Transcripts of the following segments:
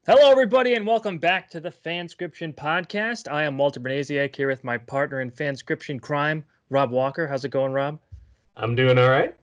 Hello, everybody, and welcome back to the FanScription podcast. I am Walter Benaziak here with my partner in FanScription crime, Rob Walker. How's it going, Rob? I'm doing all right.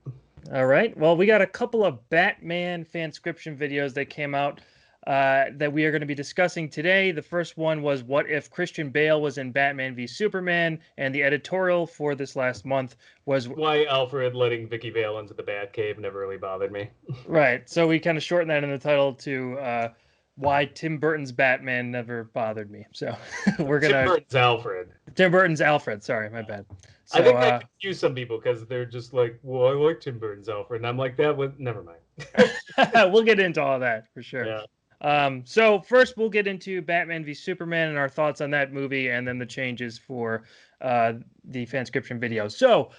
All right. Well, we got a couple of Batman FanScription videos that came out that we are going to be discussing today. The first one was what if Christian Bale was in Batman v Superman, and the editorial for this last month was Why Alfred letting Vicky Vale into the Batcave never really bothered me. right. So we kind of shortened that in the title to why Tim Burton's Batman never bothered me. So we're Tim gonna Burton's Alfred. Tim Burton's Alfred. Sorry, my bad. So, I think that confused some people because they're just like, "Well, I like Tim Burton's Alfred," and I'm like, "That was never mind." we'll get into all that for sure. Yeah. So first, we'll get into Batman v Superman and our thoughts on that movie, and then the changes for the FanScription video. So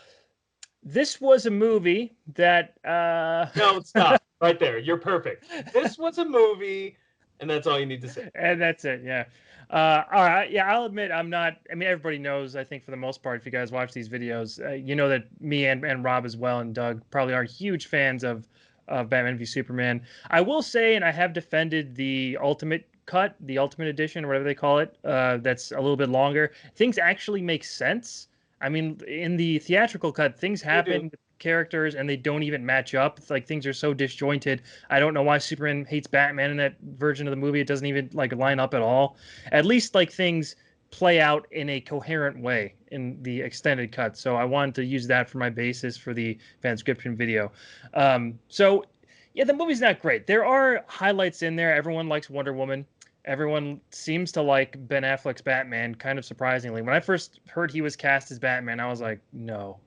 this was a movie that No, stop right there. You're perfect. This was a movie, and that's all you need to say. And that's it. Yeah. All right. Yeah, I'll admit I'm not. I mean, everybody knows. I think for the most part, if you guys watch these videos, you know that me and Rob as well and Doug probably are huge fans of Batman v Superman. I will say, and I have defended the Ultimate Cut, the Ultimate Edition, or whatever they call it. That's a little bit longer. Things actually make sense. I mean, in the theatrical cut, things happen with characters and they don't even match up. It's like things are so disjointed. I don't know why Superman hates Batman in that version of the movie. It doesn't even like line up at all. At least like things play out in a coherent way in the extended cut. So I wanted to use that for my basis for the FanScription video. So yeah, the movie's not great. There are highlights in there. Everyone likes Wonder Woman. Everyone seems to like Ben Affleck's Batman, kind of surprisingly. When I first heard he was cast as Batman, I was like, no,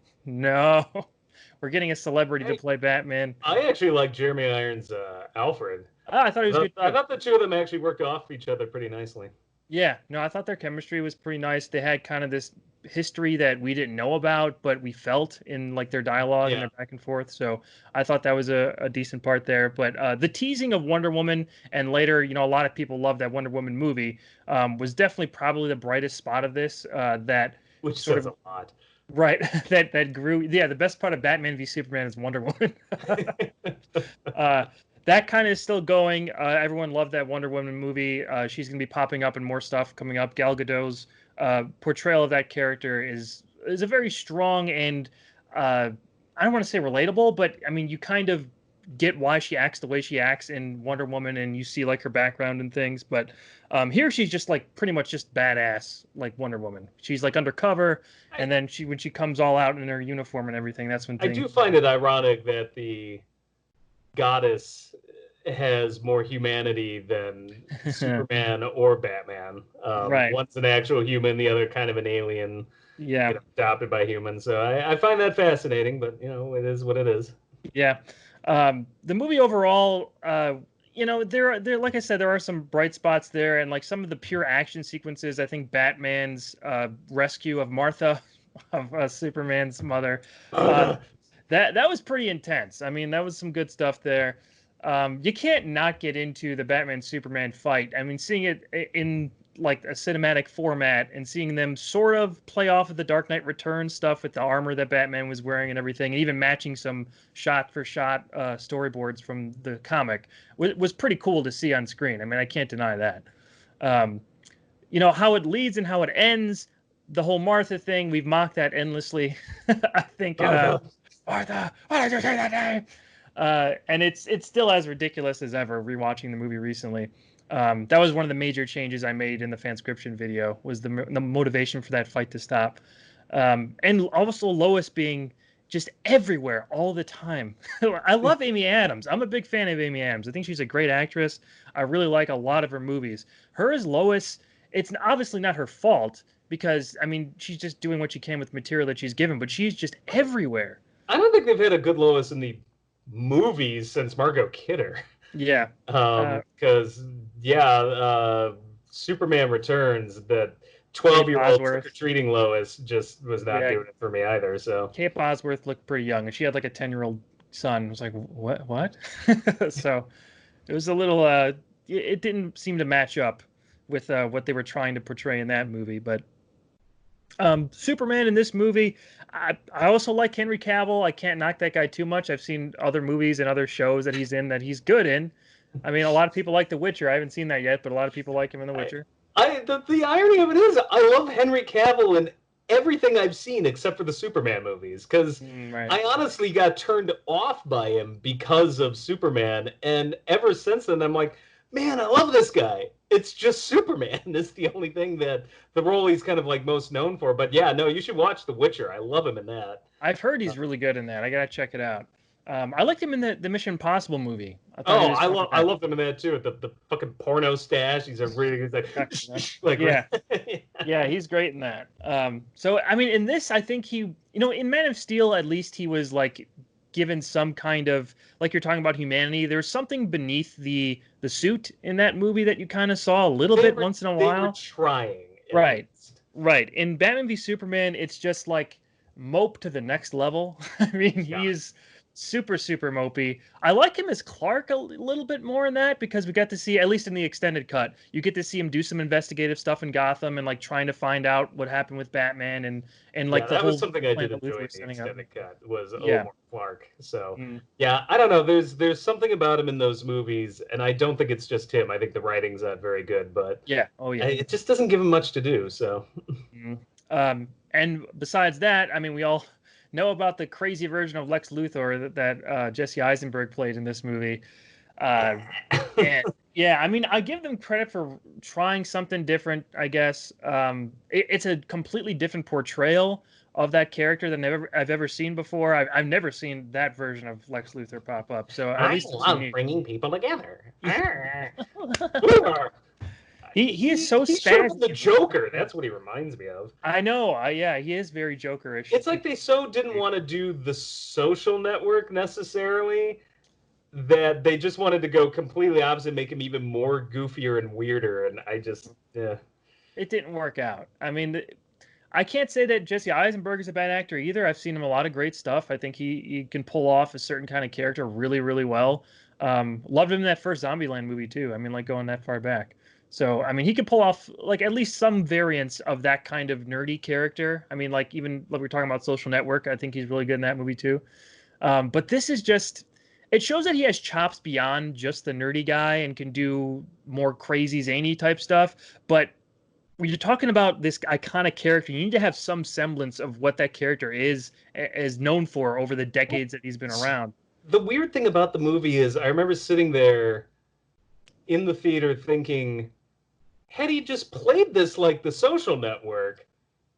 we're getting a celebrity to play Batman. I actually like Jeremy Irons' Alfred. I thought he was good. I thought the two of them actually worked off each other pretty nicely. Yeah, no, I thought their chemistry was pretty nice. They had kind of this history that we didn't know about, but we felt in like their dialogue and their back and forth. So I thought that was a decent part there. But the teasing of Wonder Woman and later, you know, a lot of people love that Wonder Woman movie was definitely probably the brightest spot of this. Which sort of a lot. Right, that grew. Yeah, the best part of Batman v Superman is Wonder Woman. That kind of is still going. Everyone loved that Wonder Woman movie. She's going to be popping up in more stuff coming up. Gal Gadot's portrayal of that character is a very strong and I don't want to say relatable, but I mean, you kind of get why she acts the way she acts in Wonder Woman, and you see like her background and things. But here she's just like pretty much just badass like Wonder Woman. She's like undercover, and then when she comes all out in her uniform and everything, that's when things... I do find it ironic that the goddess has more humanity than Superman or Batman. Right. One's an actual human, the other kind of an alien. Yeah. Adopted by humans. So I find that fascinating, but you know, it is what it is. Yeah. The movie overall, you know, there like I said, there are some bright spots there, and like some of the pure action sequences. I think Batman's rescue of Martha, of Superman's mother, that was pretty intense. I mean, that was some good stuff there. You can't not get into the Batman Superman fight. I mean, seeing it in like a cinematic format and seeing them sort of play off of the Dark Knight Returns stuff with the armor that Batman was wearing and everything, and even matching some shot for shot storyboards from the comic was pretty cool to see on screen. I mean, I can't deny that. You know, how it leads and how it ends, the whole Martha thing, we've mocked that endlessly. I think Martha, why did you say that name? And it's still as ridiculous as ever rewatching the movie recently. That was one of the major changes I made in the FanScription video, was the motivation for that fight to stop. And also Lois being just everywhere all the time. I love Amy Adams. I'm a big fan of Amy Adams. I think she's a great actress. I really like a lot of her movies. Her as Lois, it's obviously not her fault because, I mean, she's just doing what she can with material that she's given, but she's just everywhere. I don't think they've had a good Lois in the movies since Margot Kidder. Yeah. Because Superman Returns, that 12-year-old trick-or-treating Lois just was not doing it for me either. So Kate Bosworth looked pretty young, and she had like a 10-year-old son. I was like, what? So it was a little it didn't seem to match up with what they were trying to portray in that movie. But Superman in this movie, I also like Henry Cavill. I can't knock that guy too much. I've seen other movies and other shows that he's in that he's good in. I mean, a lot of people like The Witcher. I haven't seen that yet, but a lot of people like him in The Witcher. The irony of it is, I love Henry Cavill in everything I've seen except for the Superman movies, because Right. I honestly got turned off by him because of Superman, and ever since then, I'm like, man, I love this guy. It's just Superman is the only thing that the role he's kind of like most known for. But yeah, no, you should watch The Witcher. I love him in that. I've heard he's really good in that. I gotta check it out. I liked him in the Mission Impossible movie. I thought he Oh, was fun in I that. love him in that too. The fucking porno stash. He's a really he's like Yeah. Yeah, he's great in that. So I mean, in this, I think in Man of Steel, at least he was like given some kind of, like you're talking about, humanity. There's something beneath the suit in that movie that you kind of saw a little bit once in a while. They were trying. Right. Right. In Batman v Superman, it's just like mope to the next level. I mean, he's super, super mopey. I like him as Clark a little bit more in that, because we got to see, at least in the extended cut, you get to see him do some investigative stuff in Gotham and like trying to find out what happened with Batman and like that was something I did enjoy in the extended cut was more Clark. So yeah, I don't know. There's something about him in those movies, and I don't think it's just him. I think the writing's not very good, but it just doesn't give him much to do. So and besides that, I mean, we all know about the crazy version of Lex Luthor that Jesse Eisenberg played in this movie. And yeah, I mean, I give them credit for trying something different, I guess. It's a completely different portrayal of that character than I've ever seen before. I've never seen that version of Lex Luthor pop up. So at least I love bringing people together. He is so spazzy. The Joker. That's what he reminds me of. I know. Yeah, he is very Jokerish. It's like they so didn't want to do The Social Network necessarily, that they just wanted to go completely opposite, make him even more goofier and weirder. And it didn't work out. I mean, I can't say that Jesse Eisenberg is a bad actor either. I've seen him a lot of great stuff. I think he can pull off a certain kind of character really, really well. Loved him in that first Zombieland movie too. I mean, like going that far back. So, I mean, he could pull off like at least some variants of that kind of nerdy character. I mean, like even like we're talking about Social Network, I think he's really good in that movie too. But this is just, it shows that he has chops beyond just the nerdy guy and can do more crazy, zany type stuff. But when you're talking about this iconic character, you need to have some semblance of what that character is known for over the decades that he's been around. The weird thing about the movie is I remember sitting there in the theater thinking, had he just played this like The Social Network,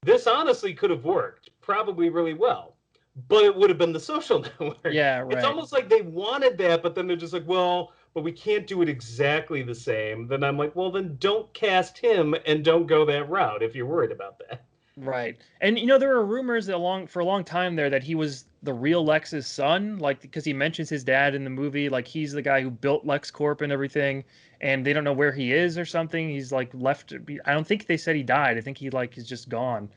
this honestly could have worked probably really well. But it would have been The Social Network. Yeah, right. It's almost like they wanted that, but then they're just like, well, but we can't do it exactly the same. Then I'm like, well, then don't cast him and don't go that route if you're worried about that. Right. And, there were rumors for a long time there that he was the real Lex's son, like, because he mentions his dad in the movie, like he's the guy who built LexCorp and everything, and they don't know where he is or something. He's like left. I don't think they said he died. I think he like is just gone.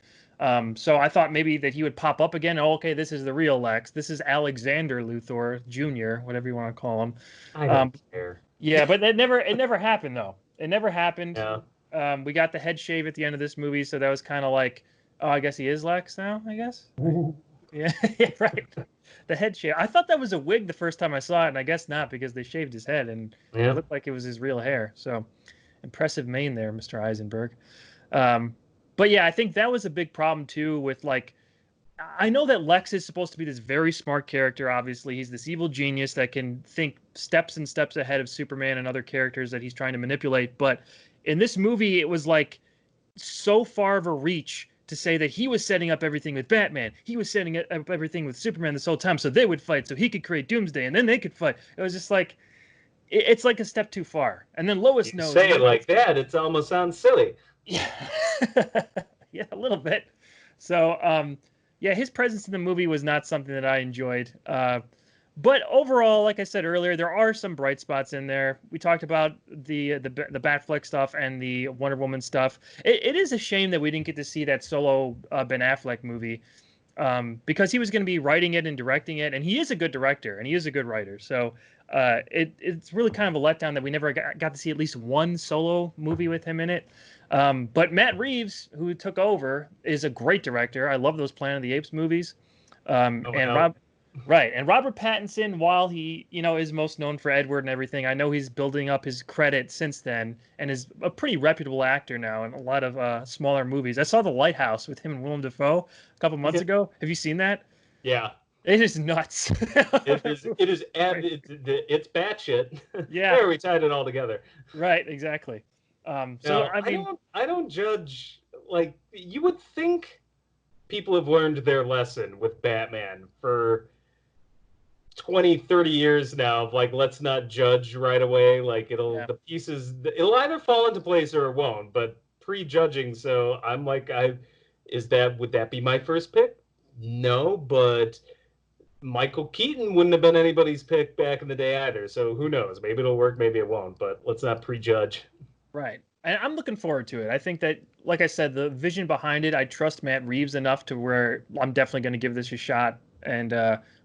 So I thought maybe that he would pop up again. Oh, okay, this is the real Lex. This is Alexander Luthor Jr., whatever you want to call him. I don't care. Yeah, but it never happened though. It never happened. Yeah. We got the head shave at the end of this movie, so that was kind of like, oh, I guess he is Lex now, I guess. Yeah, right. The head shave. I thought that was a wig the first time I saw it, and I guess not, because they shaved his head and it looked like it was his real hair. So impressive mane there, Mr. Eisenberg. But yeah, I think that was a big problem too with like, I know that Lex is supposed to be this very smart character. Obviously, he's this evil genius that can think steps and steps ahead of Superman and other characters that he's trying to manipulate. But in this movie, it was like so far of a reach to say that he was setting up everything with Batman. He was setting up everything with Superman this whole time, so they would fight, so he could create Doomsday, and then they could fight. It was just like, it's like a step too far. And then Lois knows. Say it like that, it almost sounds silly. Yeah, yeah, a little bit. So, yeah, his presence in the movie was not something that I enjoyed. But overall, like I said earlier, there are some bright spots in there. We talked about the Batfleck stuff and the Wonder Woman stuff. It is a shame that we didn't get to see that solo Ben Affleck movie, because he was going to be writing it and directing it, and he is a good director and he is a good writer. So it's really kind of a letdown that we never got to see at least one solo movie with him in it. But Matt Reeves, who took over, is a great director. I love those Planet of the Apes movies. Right. And Robert Pattinson, while he, is most known for Edward and everything, I know he's building up his credit since then and is a pretty reputable actor now in a lot of smaller movies. I saw The Lighthouse with him and Willem Dafoe a couple months ago. Have you seen that? Yeah. It is nuts. It's batshit. Yeah. There, we tied it all together. Right, exactly. So I mean, I don't judge. Like, you would think people have learned their lesson with Batman for 20, 30 years now of, like, let's not judge right away. Like, the pieces, it'll either fall into place or it won't, but prejudging. So I'm like, would that be my first pick? No, but Michael Keaton wouldn't have been anybody's pick back in the day either. So who knows? Maybe it'll work, maybe it won't, but let's not prejudge. right. And I'm looking forward to it. I think that, like I said, the vision behind it, I trust Matt Reeves enough to where I'm definitely going to give this a shot, and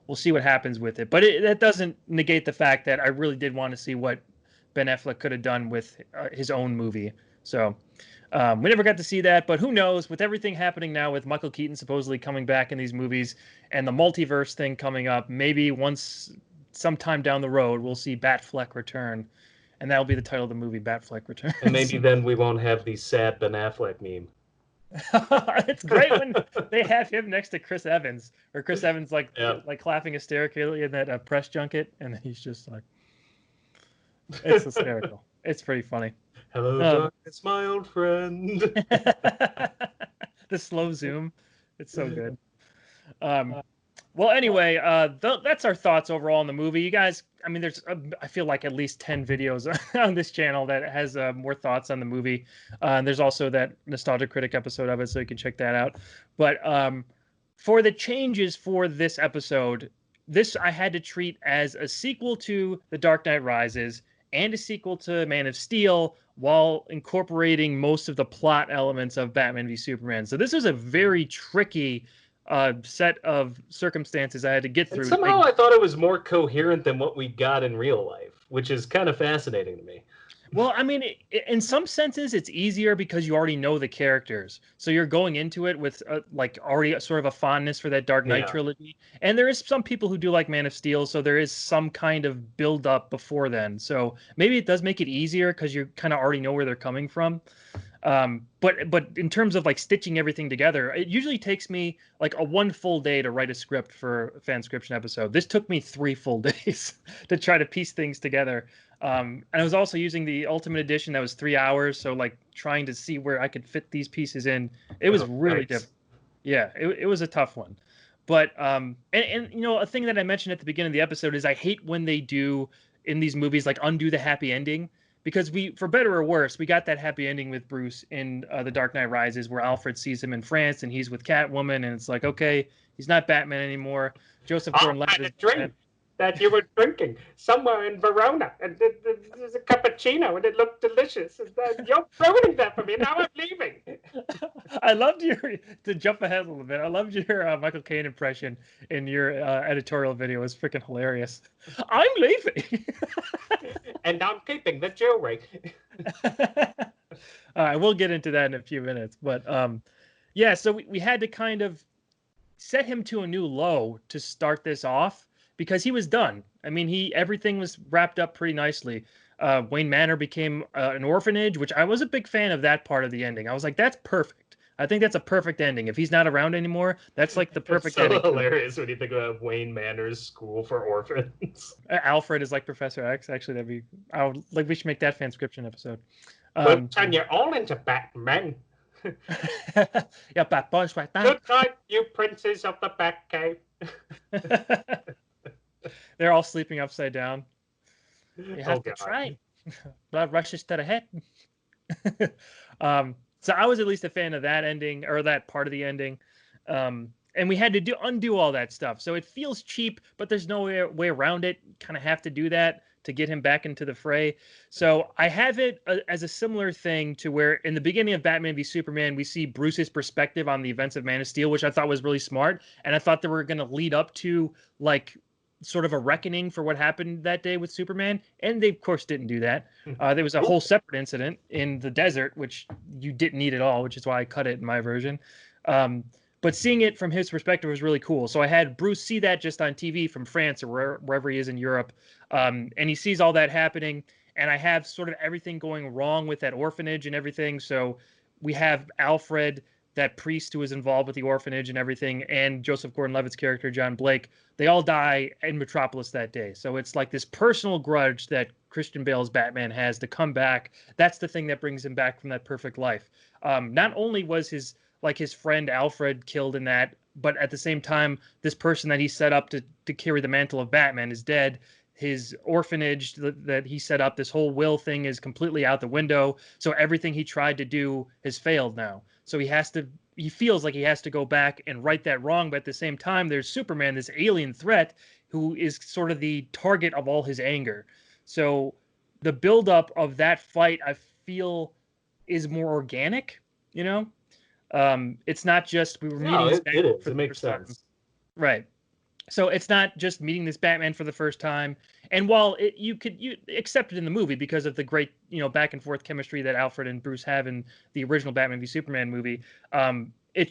we'll see what happens with it. But that doesn't negate the fact that I really did want to see what Ben Affleck could have done with his own movie. So we never got to see that, but who knows? With everything happening now, with Michael Keaton supposedly coming back in these movies and the multiverse thing coming up, maybe sometime down the road, we'll see Batfleck return. And that'll be the title of the movie, Batfleck Returns. And maybe then we won't have the sad Ben Affleck meme. It's great when they have him next to Chris Evans, or Chris Evans like clapping hysterically in that press junket, and he's just like, it's hysterical. It's pretty funny. Hello, darkness, my old friend. The slow zoom, it's so good. Well, anyway, that's our thoughts overall on the movie. You guys, I mean, there's, I feel like at least 10 videos on this channel that has more thoughts on the movie. And there's also that Nostalgia Critic episode of it, so you can check that out. But for the changes for this episode, this I had to treat as a sequel to The Dark Knight Rises and a sequel to Man of Steel, while incorporating most of the plot elements of Batman v Superman. So this is a very tricky set of circumstances I had to get through. And somehow I thought it was more coherent than what we got in real life, which is kind of fascinating to me. Well, I mean, in some senses, it's easier because you already know the characters. So you're going into it with like already sort of a fondness for that Dark Knight trilogy. And there is some people who do like Man of Steel, so there is some kind of build up before then. So maybe it does make it easier because you kind of already know where they're coming from. But in terms of like stitching everything together, it usually takes me like one full day to write a script for a FanScription episode. This took me 3 full days to try to piece things together. And I was also using the Ultimate Edition that was 3 hours, so like trying to see where I could fit these pieces in. It was really difficult. Yeah, it was a tough one. But and you know, a thing that I mentioned at the beginning of the episode is I hate when they do in these movies like undo the happy ending. Because for better or worse, we got that happy ending with Bruce in The Dark Knight Rises, where Alfred sees him in France and he's with Catwoman, and it's like, okay, he's not Batman anymore. Joseph Gordon-Levitt is drink that you were drinking somewhere in Verona, and there's a cappuccino, and it looked delicious. You're ruining that for me. Now I'm leaving. I loved to jump ahead a little bit, I loved your Michael Caine impression in your editorial video. It was freaking hilarious. I'm leaving. And I'm keeping the jewelry. I will get into that in a few minutes. But yeah, so we had to kind of set him to a new low to start this off because he was done. I mean, everything was wrapped up pretty nicely. Wayne Manor became an orphanage, which I was a big fan of that part of the ending. I was like, that's perfect. I think that's a perfect ending. If he's not around anymore, that's like the perfect ending. It's so hilarious when you think about Wayne Manor's school for orphans. Alfred is like Professor X. Actually, we should make that FanScription episode. And you're all into Batman. Yeah, Bat Boys right now. Good night, you princes of the Batcave. They're all sleeping upside down. You have to try. Blood rushes to the head. So I was at least a fan of that ending, or that part of the ending. And we had to undo all that stuff. So it feels cheap, but there's no way around it. You kind of have to do that to get him back into the fray. So I have it as a similar thing to where in the beginning of Batman v Superman, we see Bruce's perspective on the events of Man of Steel, which I thought was really smart. And I thought they were going to lead up to like sort of a reckoning for what happened that day with Superman. And they, of course, didn't do that. There was a whole separate incident in the desert, which you didn't need at all, which is why I cut it in my version. But seeing it from his perspective was really cool. So I had Bruce see that just on TV from France or wherever he is in Europe, and he sees all that happening. And I have sort of everything going wrong with that orphanage and everything. So we have Alfred, that priest who was involved with the orphanage and everything, and Joseph Gordon-Levitt's character, John Blake. They all die in Metropolis that day. So it's like this personal grudge that Christian Bale's Batman has to come back. That's the thing that brings him back from that perfect life. Not only was his friend Alfred killed in that, but at the same time, this person that he set up to carry the mantle of Batman is dead. His orphanage that he set up, this whole will thing, is completely out the window. So everything he tried to do has failed now. So he feels like he has to go back and right that wrong. But at the same time, there's Superman, this alien threat, who is sort of the target of all his anger. So the buildup of that fight, I feel, is more organic, you know? It's not just we were meeting this it is. for it the makes first time. sense. Right. So it's not just meeting this Batman for the first time. And while you accept it in the movie because of the great, back and forth chemistry that Alfred and Bruce have in the original Batman v Superman movie,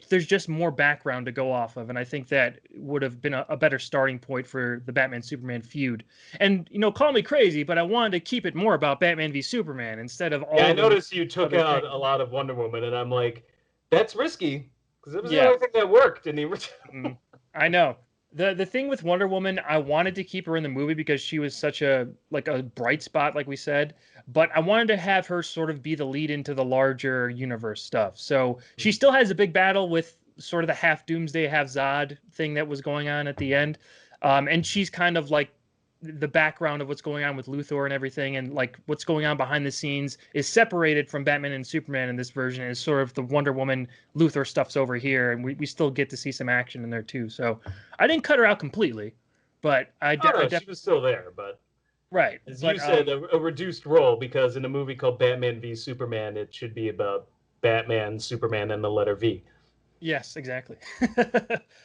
there's just more background to go off of. And I think that would have been a better starting point for the Batman Superman feud. And, call me crazy, but I wanted to keep it more about Batman v Superman instead of all. Yeah, I noticed you took out a lot of Wonder Woman, and I'm like, that's risky because it was the only thing that worked in the original. I know. The thing with Wonder Woman, I wanted to keep her in the movie because she was such a bright spot, like we said, but I wanted to have her sort of be the lead into the larger universe stuff. So she still has a big battle with sort of the half Doomsday, half Zod thing that was going on at the end. And she's kind of like the background of what's going on with Luthor and everything, and like what's going on behind the scenes is separated from Batman and Superman in this version. Is sort of the Wonder Woman Luthor stuff's over here, and we still get to see some action in there too. So I didn't cut her out completely, but she was still there, but right, as you said, a reduced role, because in a movie called Batman v Superman, it should be about Batman, Superman, and the letter V. Yes, exactly.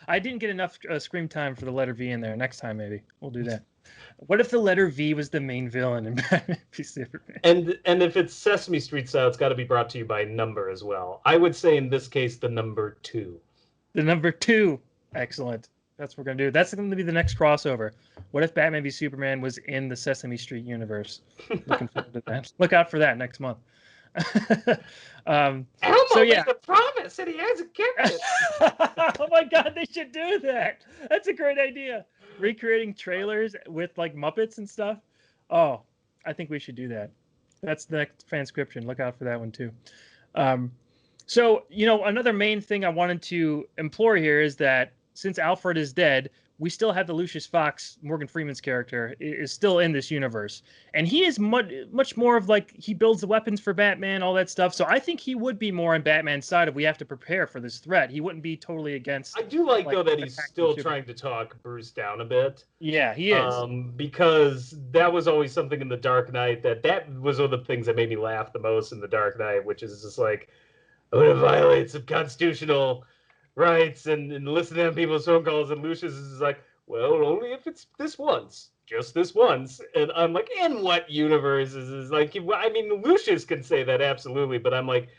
I didn't get enough screen time for the letter V in there. Next time, maybe we'll do that. What if the letter V was the main villain in Batman v Superman? And if it's Sesame Street style, it's got to be brought to you by number as well. I would say in this case, the number 2. The number 2. Excellent. That's what we're going to do. That's going to be the next crossover. What if Batman v Superman was in the Sesame Street universe? Looking forward to that. Look out for that next month. Elmo made a promise and he hasn't kept it. Oh my God, they should do that. That's a great idea. Recreating trailers with like Muppets and stuff. Oh, I think we should do that. That's the next FanScription. Look out for that one too. So, another main thing I wanted to implore here is that since Alfred is dead, we still have the Lucius Fox, Morgan Freeman's character, is still in this universe. And he is much more of he builds the weapons for Batman, all that stuff. So I think he would be more on Batman's side if we have to prepare for this threat. He wouldn't be totally against. I do like though, that he's still trying to talk Bruce down a bit. Yeah, he is. Because that was always something in The Dark Knight that was one of the things that made me laugh the most in The Dark Knight, which is just like, I'm going to violate some constitutional rights and listen to people's phone calls, and Lucius is like, well, only if it's this once, just this once. And I'm like, in what universe is this? Like, I mean, Lucius can say that absolutely, but I'm like,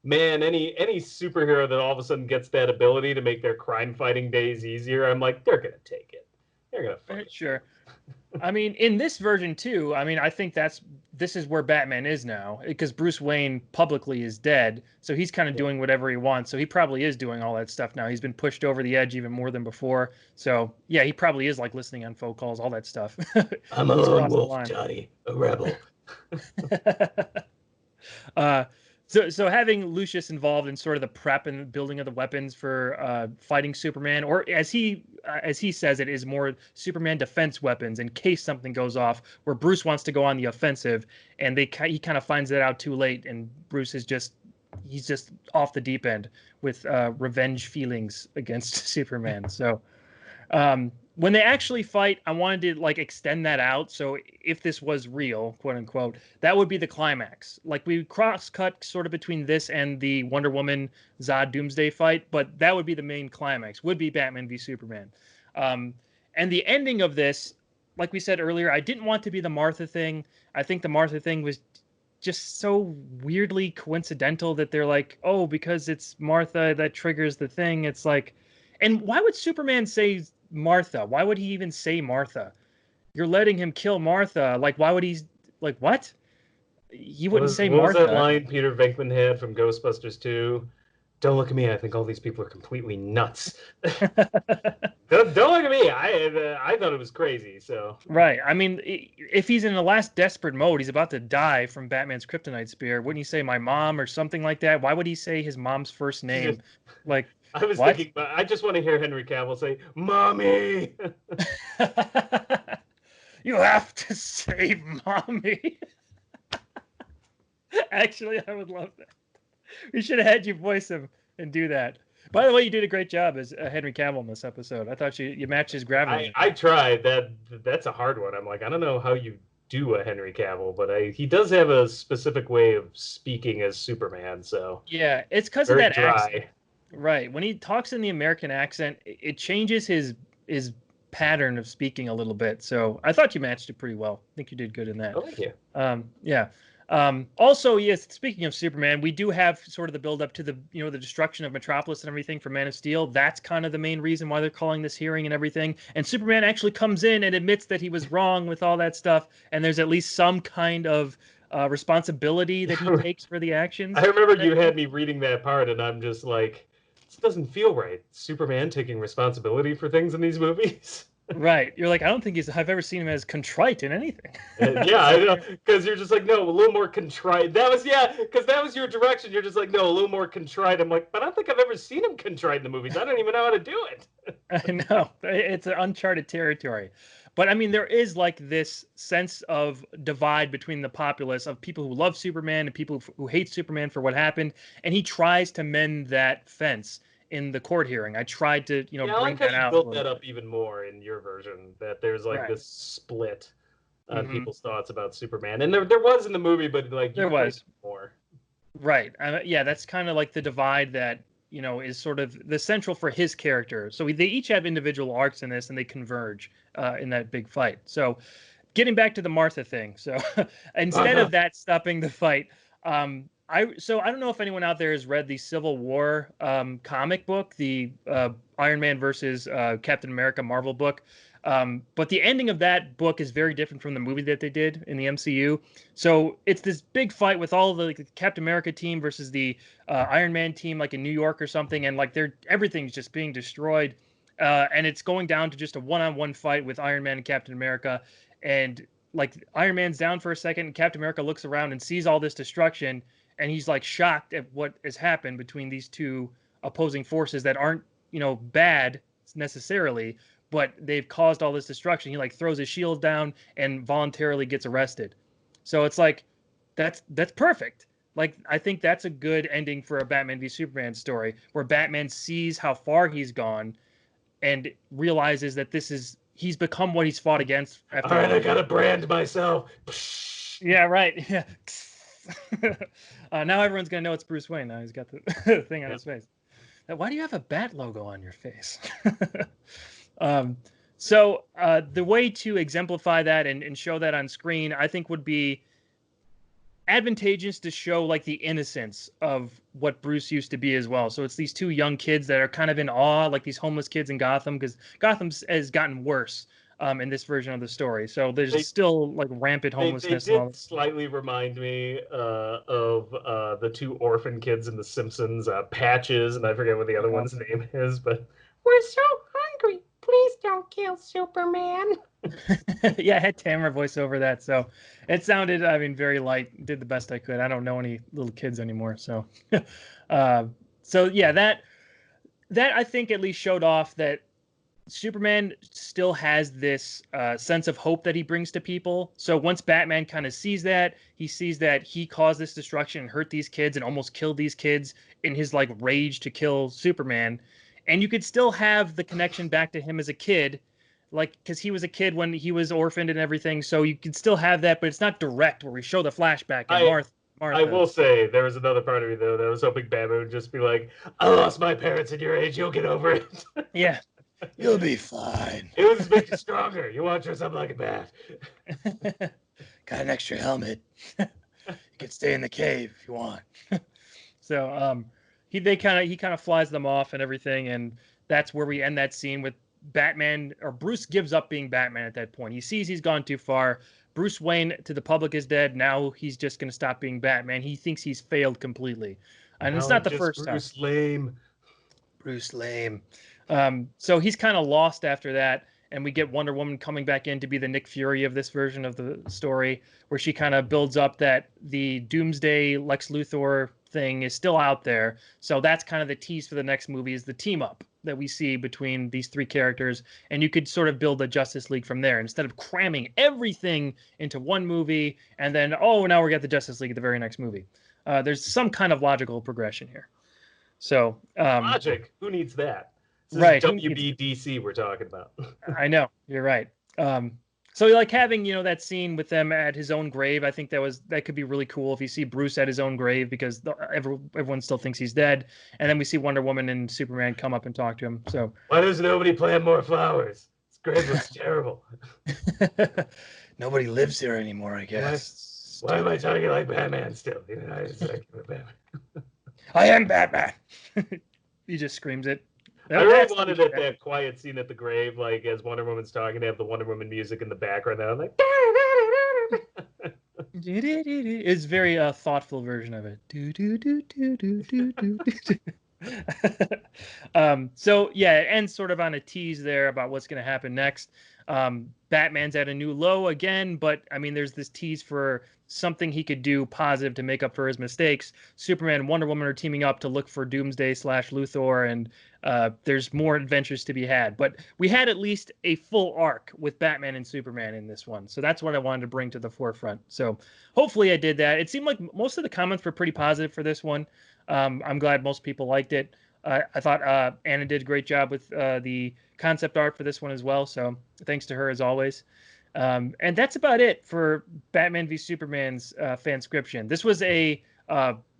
man, any superhero that all of a sudden gets that ability to make their crime fighting days easier, I'm like, they're gonna take it. They're gonna fight it. Sure. I mean, in this version too, I mean, I think this is where Batman is now, because Bruce Wayne publicly is dead, so he's kind of doing whatever he wants. So he probably is doing all that stuff now. He's been pushed over the edge even more than before. So yeah, he probably is like listening on phone calls, all that stuff. I'm a lone wolf, Johnny, a rebel. So having Lucius involved in sort of the prep and building of the weapons for fighting Superman, or as he says, it is more Superman defense weapons in case something goes off, where Bruce wants to go on the offensive, and he kind of finds that out too late, and Bruce is he's just off the deep end with revenge feelings against Superman. So when they actually fight, I wanted to extend that out. So if this was real, quote unquote, that would be the climax. Like, we cross-cut sort of between this and the Wonder Woman Zod Doomsday fight, but that would be the main climax, would be Batman v Superman. And the ending of this, like we said earlier, I didn't want to be the Martha thing. I think the Martha thing was just so weirdly coincidental that they're like, oh, because it's Martha that triggers the thing. It's like, and why would Superman say Martha? Why would he even say Martha? You're letting him kill Martha. Like, why would he? Like, what? He wouldn't say What was that Martha. line Peter Venkman had from Ghostbusters 2? Don't look at me. I think all these people are completely nuts. Don't look at me. I thought it was crazy. So Right. I mean, if he's in the last desperate mode, he's about to die from Batman's kryptonite spear. Wouldn't he say my mom or something like that? Why would he say his mom's first name? Like, I was what? thinking, I just want to hear Henry Cavill say, "Mommy." You have to save mommy. Actually, I would love that. We should have had you voice him and do that. By the way, you did a great job as Henry Cavill in this episode. I thought you matched his gravity. I tried that. That's a hard one. I'm like, I don't know how you do a Henry Cavill, but he does have a specific way of speaking as Superman. So Yeah, it's because of very that dry. accent. Right. When he talks in the American accent, it changes his pattern of speaking a little bit. So I thought you matched it pretty well. I think you did good in that. Oh, thank you. Yeah. Also, yes, speaking of Superman, we do have sort of the build up to the the destruction of Metropolis and everything for Man of Steel. That's kind of the main reason why they're calling this hearing and everything. And Superman actually comes in and admits that he was wrong with all that stuff. And there's at least some kind of responsibility that he takes for the actions. I remember you had me reading that part, and I'm just like, this doesn't feel right. Superman taking responsibility for things in these movies. Right. You're like, I don't think I've ever seen him as contrite in anything. Yeah, I know. Because you're just like, no, a little more contrite. Because that was your direction. You're just like, no, a little more contrite. I'm like, but I don't think I've ever seen him contrite in the movies. I don't even know how to do it. I know. It's an uncharted territory. But I mean, there is like this sense of divide between the populace of people who love Superman and people who hate Superman for what happened. And he tries to mend that fence in the court hearing. I tried to, Yeah, bring I like that how you out. built that up even more in your version, that there's like Right. this split on Mhm. people's thoughts about Superman. And there was in the movie, but like There was. more. Right. Yeah, that's kind of like the divide that, is sort of the central for his character. So they each have individual arcs in this and they converge in that big fight. So getting back to the Martha thing. So instead of that stopping the fight, I don't know if anyone out there has read the Civil War comic book, the Iron Man versus Captain America Marvel book. But the ending of that book is very different from the movie that they did in the MCU. So it's this big fight with all the Captain America team versus the Iron Man team, like in New York or something, and like everything's just being destroyed, and it's going down to just a one-on-one fight with Iron Man and Captain America, and like Iron Man's down for a second, and Captain America looks around and sees all this destruction, and he's like shocked at what has happened between these two opposing forces that aren't bad necessarily, but they've caused all this destruction. He like throws his shield down and voluntarily gets arrested. So it's like that's perfect. Like I think that's a good ending for a Batman v Superman story where Batman sees how far he's gone and realizes that he's become what he's fought against after All right, I gotta brand myself. Yeah, right. Yeah. Now everyone's gonna know it's Bruce Wayne. Now he's got the thing on his face. Why do you have a bat logo on your face? So the way to exemplify that and show that on screen, I think, would be advantageous to show like the innocence of what Bruce used to be as well. So it's these two young kids that are kind of in awe, like these homeless kids in Gotham, because Gotham has gotten worse in this version of the story. So there's still like rampant homelessness. They did slightly remind me of the two orphan kids in The Simpsons, Patches, and I forget what the other one's name is, but we're so hungry. Please don't kill Superman. Yeah, I had Tamara voice over that, so it sounded, very light. Did the best I could. I don't know any little kids anymore, so yeah, that I think at least showed off that Superman still has this sense of hope that he brings to people. So once Batman kind of sees that, he sees that he caused this destruction and hurt these kids and almost killed these kids in his like rage to kill Superman. And you could still have the connection back to him as a kid, like because he was a kid when he was orphaned and everything. So you can still have that, but it's not direct where we show the flashback and Martha. I will say there was another part of me though that was hoping Batman would just be like, "I lost my parents at your age. You'll get over it." Yeah. You'll be fine. It was make you stronger. You want to dress up like a bat. Got an extra helmet. You can stay in the cave if you want. So he kind of flies them off and everything, and that's where we end that scene with Batman, or Bruce gives up being Batman at that point. He sees he's gone too far. Bruce Wayne to the public is dead. Now he's just going to stop being Batman. He thinks he's failed completely. And now it's not I'm the just first Bruce time. Lame. Bruce Lame. So he's kind of lost after that. And we get Wonder Woman coming back in to be the Nick Fury of this version of the story, where she kind of builds up that the Doomsday Lex Luthor thing is still out there. So that's kind of the tease for the next movie, is the team up that we see between these three characters. And you could sort of build a Justice League from there instead of cramming everything into one movie and then, oh, now we got the Justice League at the very next movie. There's some kind of logical progression here. So Logic. Who needs that? This right. is WBDC we're talking about. I know, you're right. So like having, that scene with them at his own grave, I think that could be really cool if you see Bruce at his own grave, because everyone still thinks he's dead, and then we see Wonder Woman and Superman come up and talk to him. So why does nobody plant more flowers? This grave looks terrible. Nobody lives here anymore, I guess. Why am I talking like Batman still? I am Batman. He just screams it. I really wanted that quiet scene at the grave, like as Wonder Woman's talking, to have the Wonder Woman music in the background. I'm like, it's very thoughtful version of it. So yeah, it ends sort of on a tease there about what's going to happen next. Batman's at a new low again, but I mean, there's this tease for something he could do positive to make up for his mistakes. Superman and Wonder Woman are teaming up to look for Doomsday / Luthor, and there's more adventures to be had. But we had at least a full arc with Batman and Superman in this one, so that's what I wanted to bring to the forefront. So hopefully I did that. It seemed like most of the comments were pretty positive for this one. I'm glad most people liked it. I thought Anna did a great job with the concept art for this one as well, so thanks to her as always. And that's about it for Batman v Superman's fanscription. This was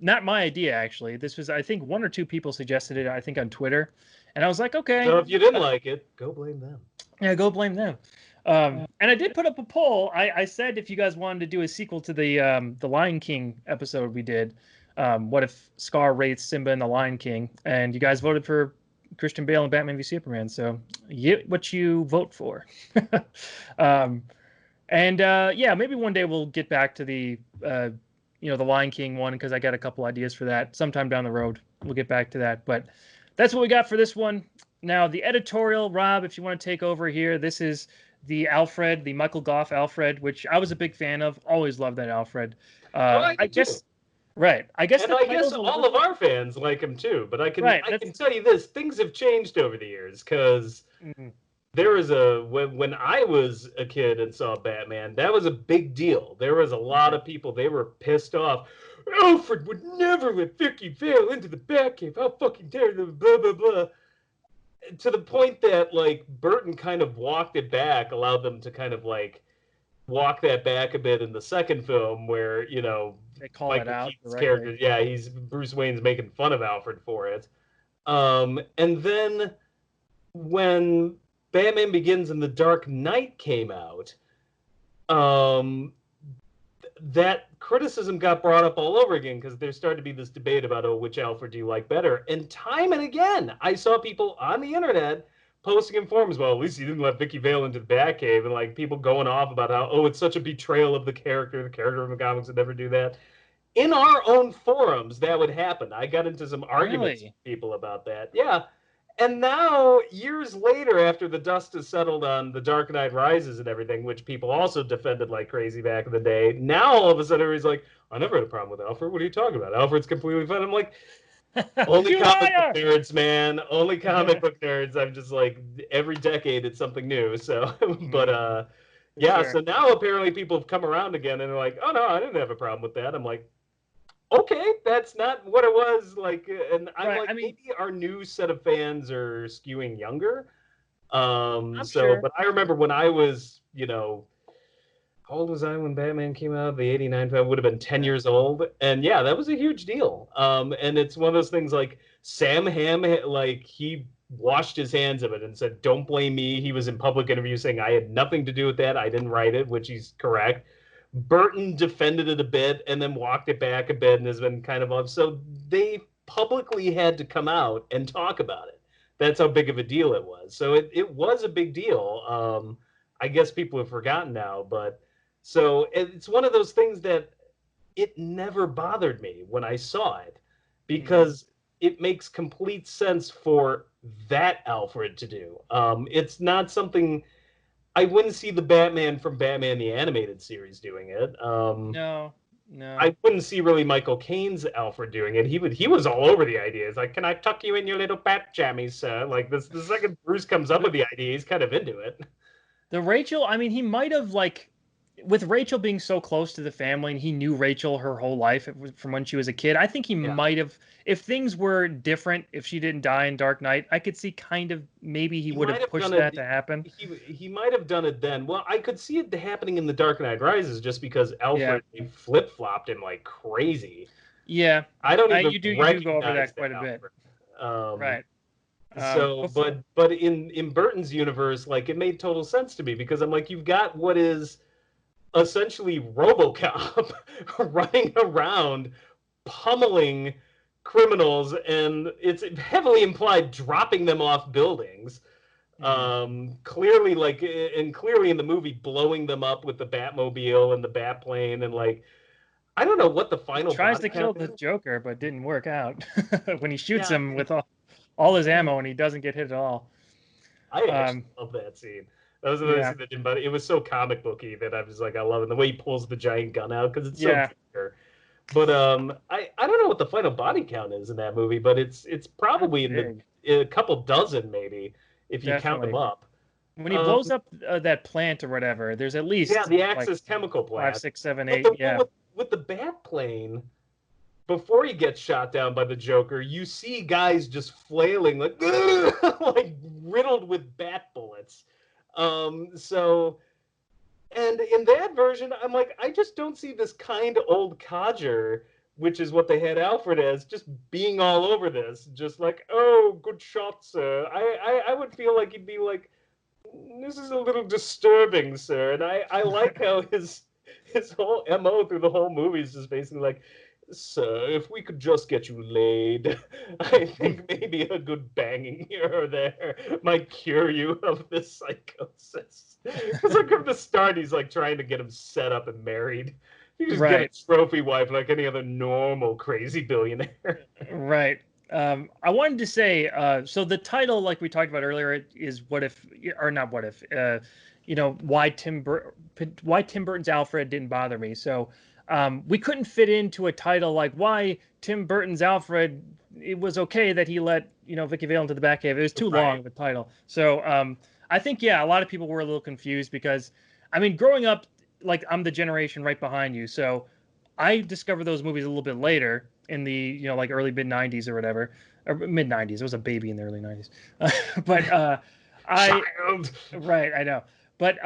not my idea, actually. This was, I think, one or two people suggested it, I think, on Twitter. And I was like, okay. So if you didn't like it, go blame them. Yeah, go blame them. And I did put up a poll. I said if you guys wanted to do a sequel to the Lion King episode we did, what if Scar rates Simba and the Lion King? And you guys voted for Christian Bale and Batman v Superman. So get what you vote for. Yeah, maybe one day we'll get back to the Lion King one, because I got a couple ideas for that. Sometime down the road, we'll get back to that. But that's what we got for this one. Now, the editorial, Rob, if you want to take over here, this is the Alfred, the Michael Gough Alfred, which I was a big fan of. Always loved that Alfred. I guess. Right. I guess all of our fans like him too, but I can tell you this, things have changed over the years, because there was when I was a kid and saw Batman, that was a big deal. There was a lot of people, they were pissed off. Alfred would never let Vicky Vale into the Batcave. How fucking dare they, blah, blah, blah. To the point that, like, Burton kind of walked it back, allowed them to kind of, like, walk that back a bit in the second film, where, they call Michael it out. Keaton's character, Bruce Wayne's making fun of Alfred for it. And then when Batman Begins and The Dark Knight came out, that criticism got brought up all over again, because there started to be this debate about, which Alfred do you like better? And time and again, I saw people on the internet posting in forums, well, at least he didn't let Vicky Vale into the Batcave, and like people going off about how, it's such a betrayal of the character of the comics would never do that. In our own forums, that would happen. I got into some arguments with people about that. Yeah. And now, years later, after the dust has settled on The Dark Knight Rises and everything, which people also defended like crazy back in the day, now all of a sudden everybody's like, I never had a problem with Alfred. What are you talking about? Alfred's completely fine. I'm like, only comic book nerds, man. Only comic book nerds. I'm just like, every decade it's something new. So, but sure. So now apparently people have come around again and they're like, oh no, I didn't have a problem with that. I'm like, okay, that's not what it was like. And I'm maybe our new set of fans are skewing younger. Sure. But I remember when I was, how old was I when Batman came out? The 89 film would have been 10 years old. And yeah, that was a huge deal. And it's one of those things like Sam Hamm, like he washed his hands of it and said, don't blame me. He was in public interviews saying I had nothing to do with that. I didn't write it, which he's correct. Burton defended it a bit and then walked it back a bit and has been kind of off. So they publicly had to come out and talk about it. That's how big of a deal it was. So it was a big deal. I guess people have forgotten now, but so it's one of those things that it never bothered me when I saw it because it makes complete sense for that Alfred to do. It's not something I wouldn't see the Batman from Batman the Animated Series doing it. No, I wouldn't see really Michael Caine's Alfred doing it. He was all over the idea. It's like, can I tuck you in your little bat jammies, sir? Like this, the second Bruce comes up with the idea, he's kind of into it. The Rachel, I mean, he might have like with Rachel being so close to the family and he knew Rachel her whole life from when she was a kid. I think he might have, if things were different, if she didn't die in Dark Knight, I could see kind of maybe he would have pushed that to happen. He might have done it then. Well, I could see it happening in The Dark Knight Rises just because Alfred flip flopped him like crazy. Yeah, I don't even. You do go over that quite a bit, right? So, but in Burton's universe, like it made total sense to me because I'm like, you've got what is essentially RoboCop running around pummeling criminals, and it's heavily implied dropping them off buildings. Clearly, like, and clearly in the movie, blowing them up with the Batmobile and the Batplane, and like, I don't know what the final. He tries to kill the Joker, but didn't work out when he shoots him with all his ammo, and he doesn't get hit at all. I actually love that scene. That was another scene that didn't, but it was so comic booky that I was like, I love it. The way he pulls the giant gun out because it's so Joker. But I don't know what the final body count is in that movie, but it's probably in a couple dozen maybe if you count them up. When he blows up that plant or whatever, there's at least the Axis chemical plant 5, 6, 7, 8. With the Batplane, before he gets shot down by the Joker, you see guys just flailing like like riddled with bat bullets. So. And in that version, I'm like, I just don't see this kind old codger, which is what they had Alfred as, just being all over this. Just like, oh, good shot, sir. I would feel like he'd be like, this is a little disturbing, sir. And I like how his whole MO through the whole movie is just basically like, sir, if we could just get you laid, I think maybe a good banging here or there might cure you of this psychosis. Because like from the start, he's like trying to get him set up and married. You just get a trophy wife like any other normal crazy billionaire. Right. I wanted to say, so the title, like we talked about earlier, is "What If," or not "What If." Why Tim Burton's Alfred didn't bother me. So we couldn't fit into a title like why Tim Burton's Alfred. It was okay that he let Vicky Vale into the Batcave. It was too long of a title. So I think a lot of people were a little confused because, I mean, growing up, like I'm the generation right behind you, so I discovered those movies a little bit later in the like early mid '90s or whatever, or mid '90s. I was a baby in the early '90s, but I know. But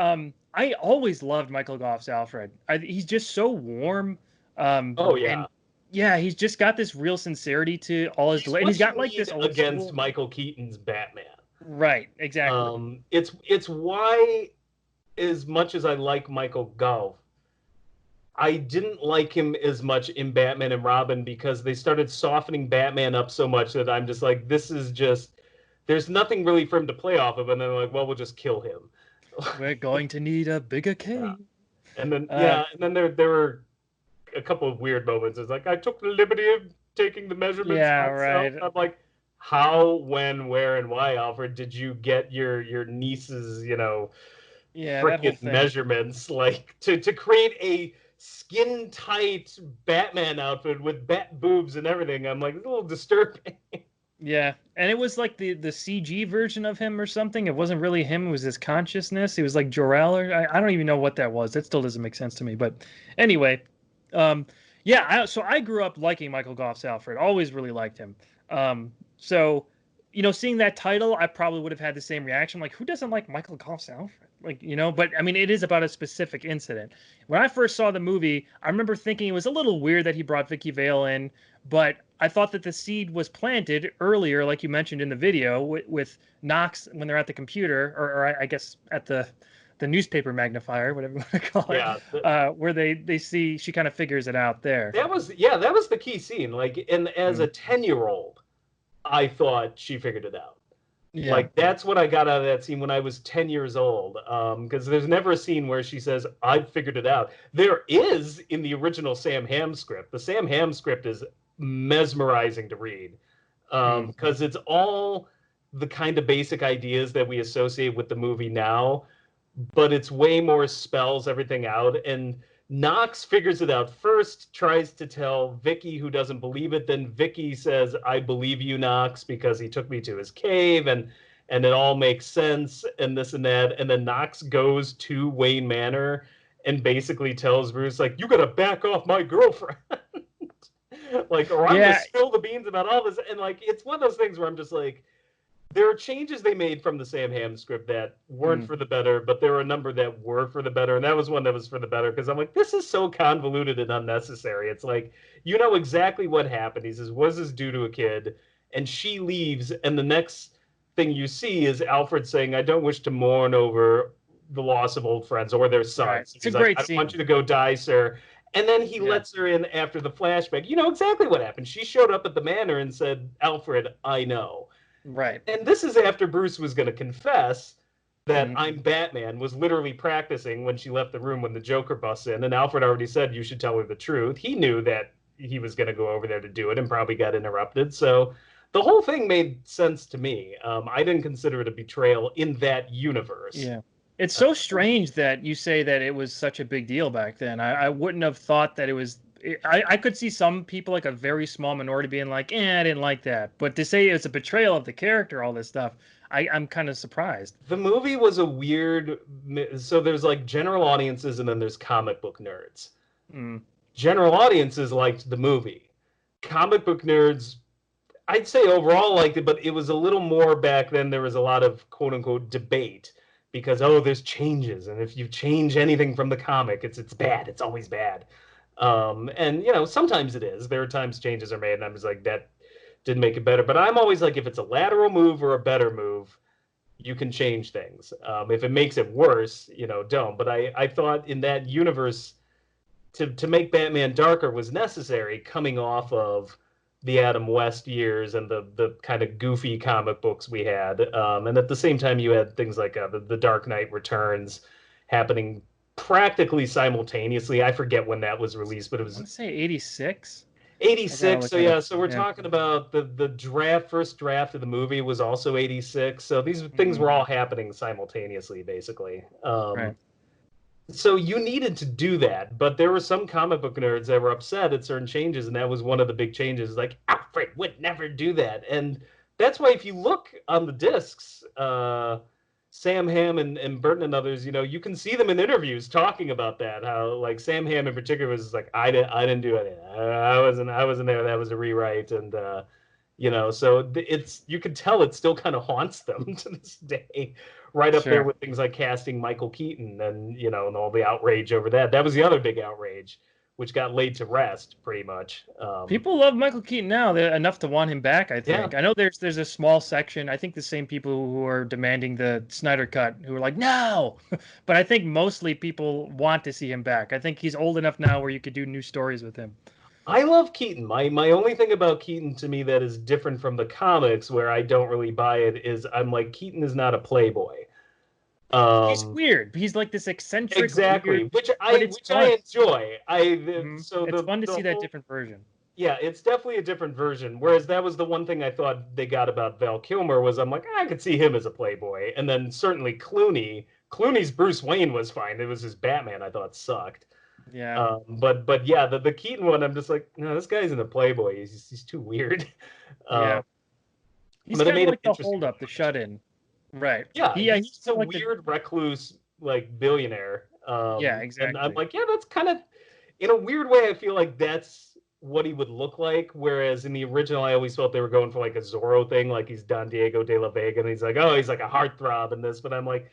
I always loved Michael Gough's Alfred. He's just so warm. And he's just got this real sincerity to all his and he's got like this old against school... Michael Keaton's Batman. Right, exactly. It's why, as much as I like Michael Gough, I didn't like him as much in Batman and Robin because they started softening Batman up so much that I'm just like, this is just, there's nothing really for him to play off of, and then they're like, well, we'll just kill him. We're going to need a bigger cave. And then and then there were a couple of weird moments. It's like, I took the liberty of taking the measurements myself. Right. I'm like, how, when, where, and why, Alfred, did you get your niece's, freaking measurements, like to create a skin tight Batman outfit with bat boobs and everything? I'm like, it's a little disturbing. Yeah, and it was like the CG version of him or something. It wasn't really him. It was his consciousness. It was like Jor-El. I don't even know what that was. That still doesn't make sense to me. But anyway, so I grew up liking Michael Gough's Alfred. Always really liked him. So, seeing that title, I probably would have had the same reaction. Like, who doesn't like Michael Gough's Alfred? Like, but I mean, it is about a specific incident. When I first saw the movie, I remember thinking it was a little weird that he brought Vicky Vale in, but I thought that the seed was planted earlier, like you mentioned in the video, with Knox when they're at the computer, or I guess at the the newspaper magnifier, whatever you want to call it. Yeah, Where they see she kind of figures it out there. that was the key scene. Like, and as a 10-year-old, I thought she figured it out. Yeah. Like, that's what I got out of that scene when I was 10 years old. Because there's never a scene where she says, "I've figured it out." There is in the original Sam Hamm script. The Sam Hamm script is mesmerizing to read. Because it's all the kind of basic ideas that we associate with the movie now, but it's way more spells everything out. And Knox figures it out first, tries to tell Vicky, who doesn't believe it. Then Vicky says, "I believe you, Knox, because he took me to his cave," and it all makes sense, and this and that. And then Knox goes to Wayne Manor and basically tells Bruce, like, "You gotta back off my girlfriend." Like, or I'm gonna spill the beans about all this. And like, it's one of those things where I'm just like, there are changes they made from the Sam Hamm script that weren't for the better, but there were a number that were for the better, and that was one that was for the better, because I'm like, this is so convoluted and unnecessary. It's like, you know exactly what happened. He says, "Was this due to a kid?" And she leaves, and the next thing you see is Alfred saying, "I don't wish to mourn over the loss of old friends or their sons." Right. It's He's a like, great "I scene. don't want you to go die, sir." And then he lets her in after the flashback. You know exactly what happened. She showed up at the manor and said, "Alfred, I know." Right. And this is after Bruce was going to confess that "I'm Batman" was literally practicing when she left the room when the Joker busts in. And Alfred already said, "You should tell her the truth." He knew that he was going to go over there to do it and probably got interrupted. So the whole thing made sense to me. I didn't consider it a betrayal in that universe. Yeah. It's so strange that you say that it was such a big deal back then. I wouldn't have thought that it was. I could see some people, like a very small minority, being like, I didn't like that. But to say it's a betrayal of the character, all this stuff, I'm kind of surprised. The movie was a weird. So there's like general audiences and then there's comic book nerds. General audiences liked the movie. Comic book nerds, I'd say overall liked it, but it was a little more back then. There was a lot of quote unquote debate because, there's changes, and if you change anything from the comic, it's bad. It's always bad. And sometimes it is. There are times changes are made, and I'm just like, that didn't make it better. But I'm always like, if it's a lateral move or a better move, you can change things. If it makes it worse, don't. But I thought in that universe, to make Batman darker was necessary, coming off of the Adam West years and the kind of goofy comic books we had. And at the same time, you had things like the Dark Knight Returns happening practically simultaneously. I forget when that was released, but it was... I want to say 86? 86, so yeah, so we're talking about the first draft of the movie was also 86, so these things were all happening simultaneously, basically. Right. So you needed to do that, but there were some comic book nerds that were upset at certain changes, and that was one of the big changes. Like, Alfred would never do that. And that's why if you look on the discs, Sam Hamm and Burton and others, you can see them in interviews talking about that. How, like, Sam Hamm in particular was like, I didn't do it. I wasn't there. That was a rewrite. And so you can tell it still kind of haunts them to this day. Right up there with things like casting Michael Keaton and, and all the outrage over that. That was the other big outrage, which got laid to rest pretty much. People love Michael Keaton now. They're enough to want him back, I think. Yeah. I know there's a small section. I think the same people who are demanding the Snyder cut who are like, no. But I think mostly people want to see him back. I think he's old enough now where you could do new stories with him. I love Keaton. My only thing about Keaton to me that is different from the comics, where I don't really buy it, is I'm like, Keaton is not a playboy. He's weird. He's like this eccentric, exactly, weird, which I enjoy. So it's fun to see that different version. Yeah, it's definitely a different version. Whereas that was the one thing I thought they got about Val Kilmer was I'm like, I could see him as a playboy, and then certainly Clooney's Bruce Wayne was fine. It was his Batman I thought sucked. Yeah. But yeah, the Keaton one, I'm just like, no, this guy's in a Playboy. He's too weird. Yeah. He's kind of like the Hold Up, the Shut In. Right. Yeah. He's a like weird recluse, like billionaire. Yeah, exactly. And I'm like, yeah, that's kind of, in a weird way, I feel like that's what he would look like. Whereas in the original, I always felt they were going for like a Zorro thing, like he's Don Diego de la Vega, and he's like, he's like a heartthrob in this. But I'm like,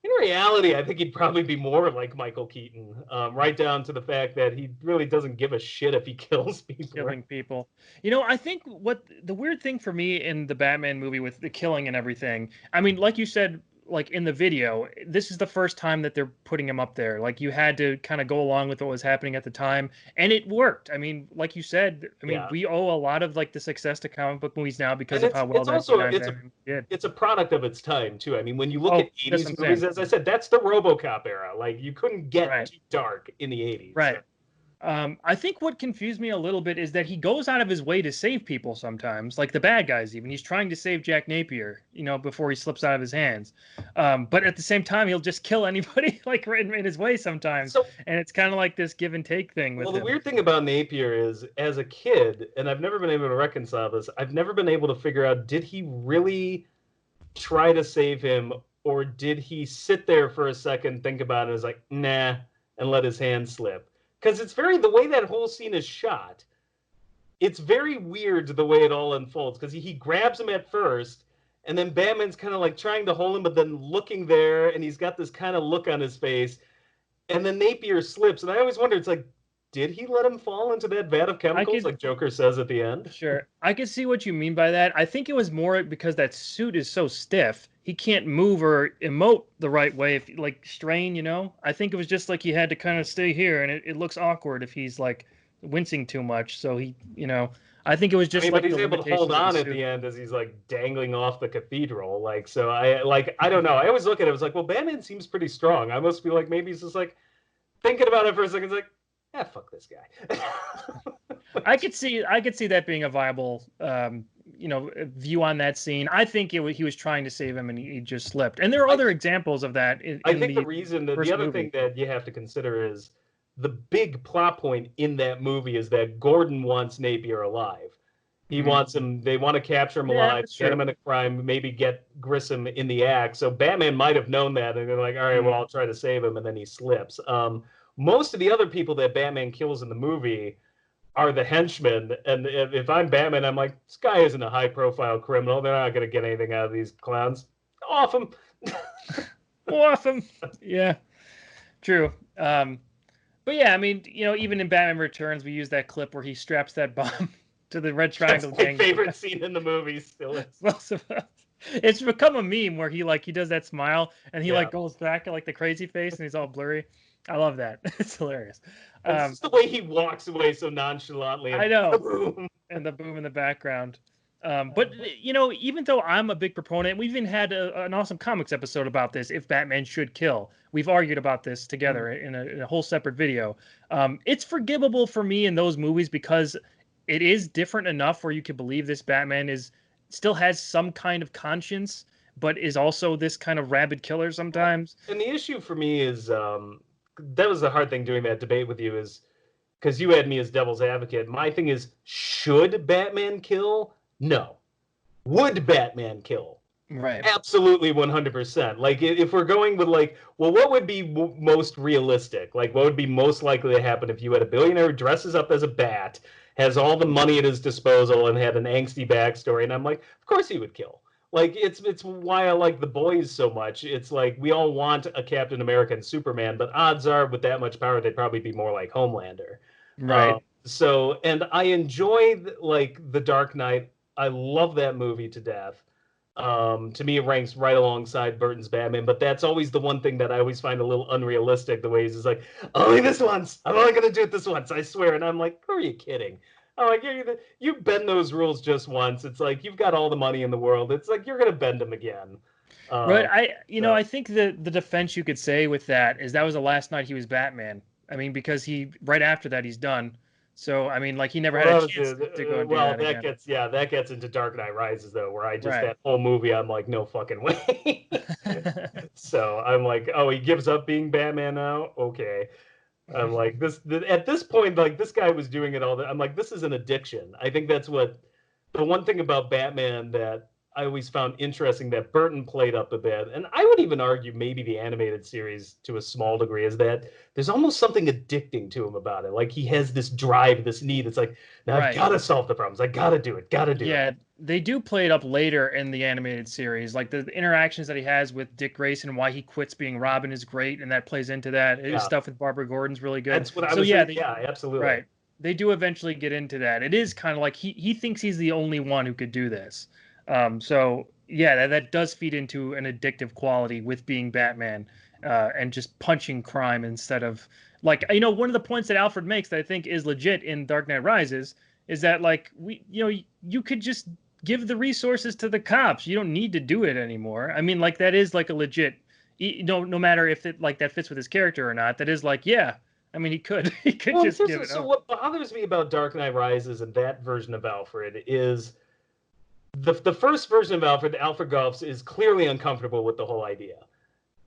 in reality, I think he'd probably be more like Michael Keaton, right down to the fact that he really doesn't give a shit if he kills people. Killing people. I think what the weird thing for me in the Batman movie with the killing and everything, I mean, like you said, like in the video, this is the first time that they're putting him up there. Like you had to kind of go along with what was happening at the time, and it worked. I mean, like you said, I mean, Yeah. we owe a lot of like the success to comic book movies now because And of how well it's also 1999 Batman did. it's a product of its time too. I mean, when you look Oh, at that's what 80s I'm movies, saying. as I said, that's the RoboCop era. Like you couldn't get Right. too dark in the 80s. Right. I think what confused me a little bit is that he goes out of his way to save people sometimes, like the bad guys even. He's trying to save Jack Napier, you know, before he slips out of his hands. But at the same time, he'll just kill anybody like right in his way sometimes. So, and it's kind of like this give and take thing with well, the him. weird thing about Napier is, as a kid, and I've never been able to reconcile this, I've never been able to figure out, did he really try to save him, or did he sit there for a second, think about it, and was like, nah, and let his hand slip? Because it's the way that whole scene is shot, it's very weird the way it all unfolds. Because he grabs him at first, and then Batman's kind of like trying to hold him, but then looking there, and he's got this kind of look on his face, and then Napier slips. And I always wonder, it's like, did he let him fall into that vat of chemicals, like Joker says at the end? Sure. I can see what you mean by that. I think it was more because that suit is so stiff. He can't move or emote the right way if like strain, you know? I think it was just like he had to kind of stay here and it looks awkward if he's like wincing too much. So he, you know, I think it was just but like he's the able to hold on at the end as he's like dangling off the cathedral. Like, so I don't know. I always look at it, I was like, well, Batman seems pretty strong. I must be like, maybe he's just like thinking about it for a second. It's like, fuck this guy. I could see that being a viable, you know, view on that scene. I think he was trying to save him and he just slipped. And there are other examples of that. I think the reason that the other movie. thing that you have to consider is the big plot point in that movie is that Gordon wants Napier alive. He wants him. They want to capture him alive, get him in a crime, maybe get Grissom in the act. So Batman might have known that, and they're like, all right, well, I'll try to save him, and then he slips. Most of the other people that Batman kills in the movie are the henchmen, and if I'm Batman, I'm like, this guy isn't a high-profile criminal. They're not going to get anything out of these clowns. Off him. Off him. Yeah, true. But yeah, I mean, you know, even in Batman Returns, we use that clip where he straps that bomb to the red triangle. That's my favorite scene in the movie. Still is. It's become a meme where he does that smile and he like goes back at like the crazy face and he's all blurry. I love that. It's hilarious. It's just the way he walks away so nonchalantly. I know. And the boom in the background. But, you know, even though I'm a big proponent, we even had an awesome comics episode about this, if Batman should kill. We've argued about this together in a whole separate video. It's forgivable for me in those movies because it is different enough where you can believe this Batman still has some kind of conscience, but is also this kind of rabid killer sometimes. And the issue for me is, that was the hard thing doing that debate with you, is because you had me as devil's advocate. My thing is, should Batman kill? No. Would Batman kill? Right. Absolutely 100%. Like, if we're going with, like, well, what would be most realistic? Like, what would be most likely to happen if you had a billionaire who dresses up as a bat, has all the money at his disposal, and had an angsty backstory? And I'm like, of course he would kill. Like, it's why I like The Boys so much. It's like, we all want a Captain America and Superman, but odds are with that much power, they'd probably be more like Homelander. Right. So, and I enjoy, like, The Dark Knight. I love that movie to death. To me, it ranks right alongside Burton's Batman, but that's always the one thing that I always find a little unrealistic, the way he's just like, only this once. I'm only going to do it this once, I swear. And I'm like, who are you kidding? I'm like, you bend those rules just once. It's like, you've got all the money in the world. It's like, you're going to bend them again. Right. I think the defense you could say with that is that was the last night he was Batman. I mean, because right after that, he's done. So, I mean, like, he never had a chance to go and do that again. That gets into Dark Knight Rises, though, where that whole movie, I'm like, no fucking way. So I'm like, oh, he gives up being Batman now? Okay. I'm like, at this point, like, this guy was doing it all. I'm like, this is an addiction. I think that's what the one thing about Batman that I always found interesting that Burton played up a bit, and I would even argue maybe the animated series to a small degree, is that there's almost something addicting to him about it. Like, he has this drive, this need. It's like, now I've got to solve the problems. I got to do it. Yeah, they do play it up later in the animated series. Like, the interactions that he has with Dick Grayson, why he quits being Robin is great, and that plays into that. His stuff with Barbara Gordon's really good. That's what I was saying. Yeah, absolutely. Right. They do eventually get into that. It is kind of like he thinks he's the only one who could do this. So yeah, that does feed into an addictive quality with being Batman, and just punching crime instead of like, one of the points that Alfred makes that I think is legit in Dark Knight Rises is that like you could just give the resources to the cops. You don't need to do it anymore. I mean, like that is like a legit, no matter if it like that fits with his character or not. That is like, yeah. I mean, he could he could Well, just give it so up. what bothers me about Dark Knight Rises and that version of Alfred is the first version of Alfred Goffs is clearly uncomfortable with the whole idea.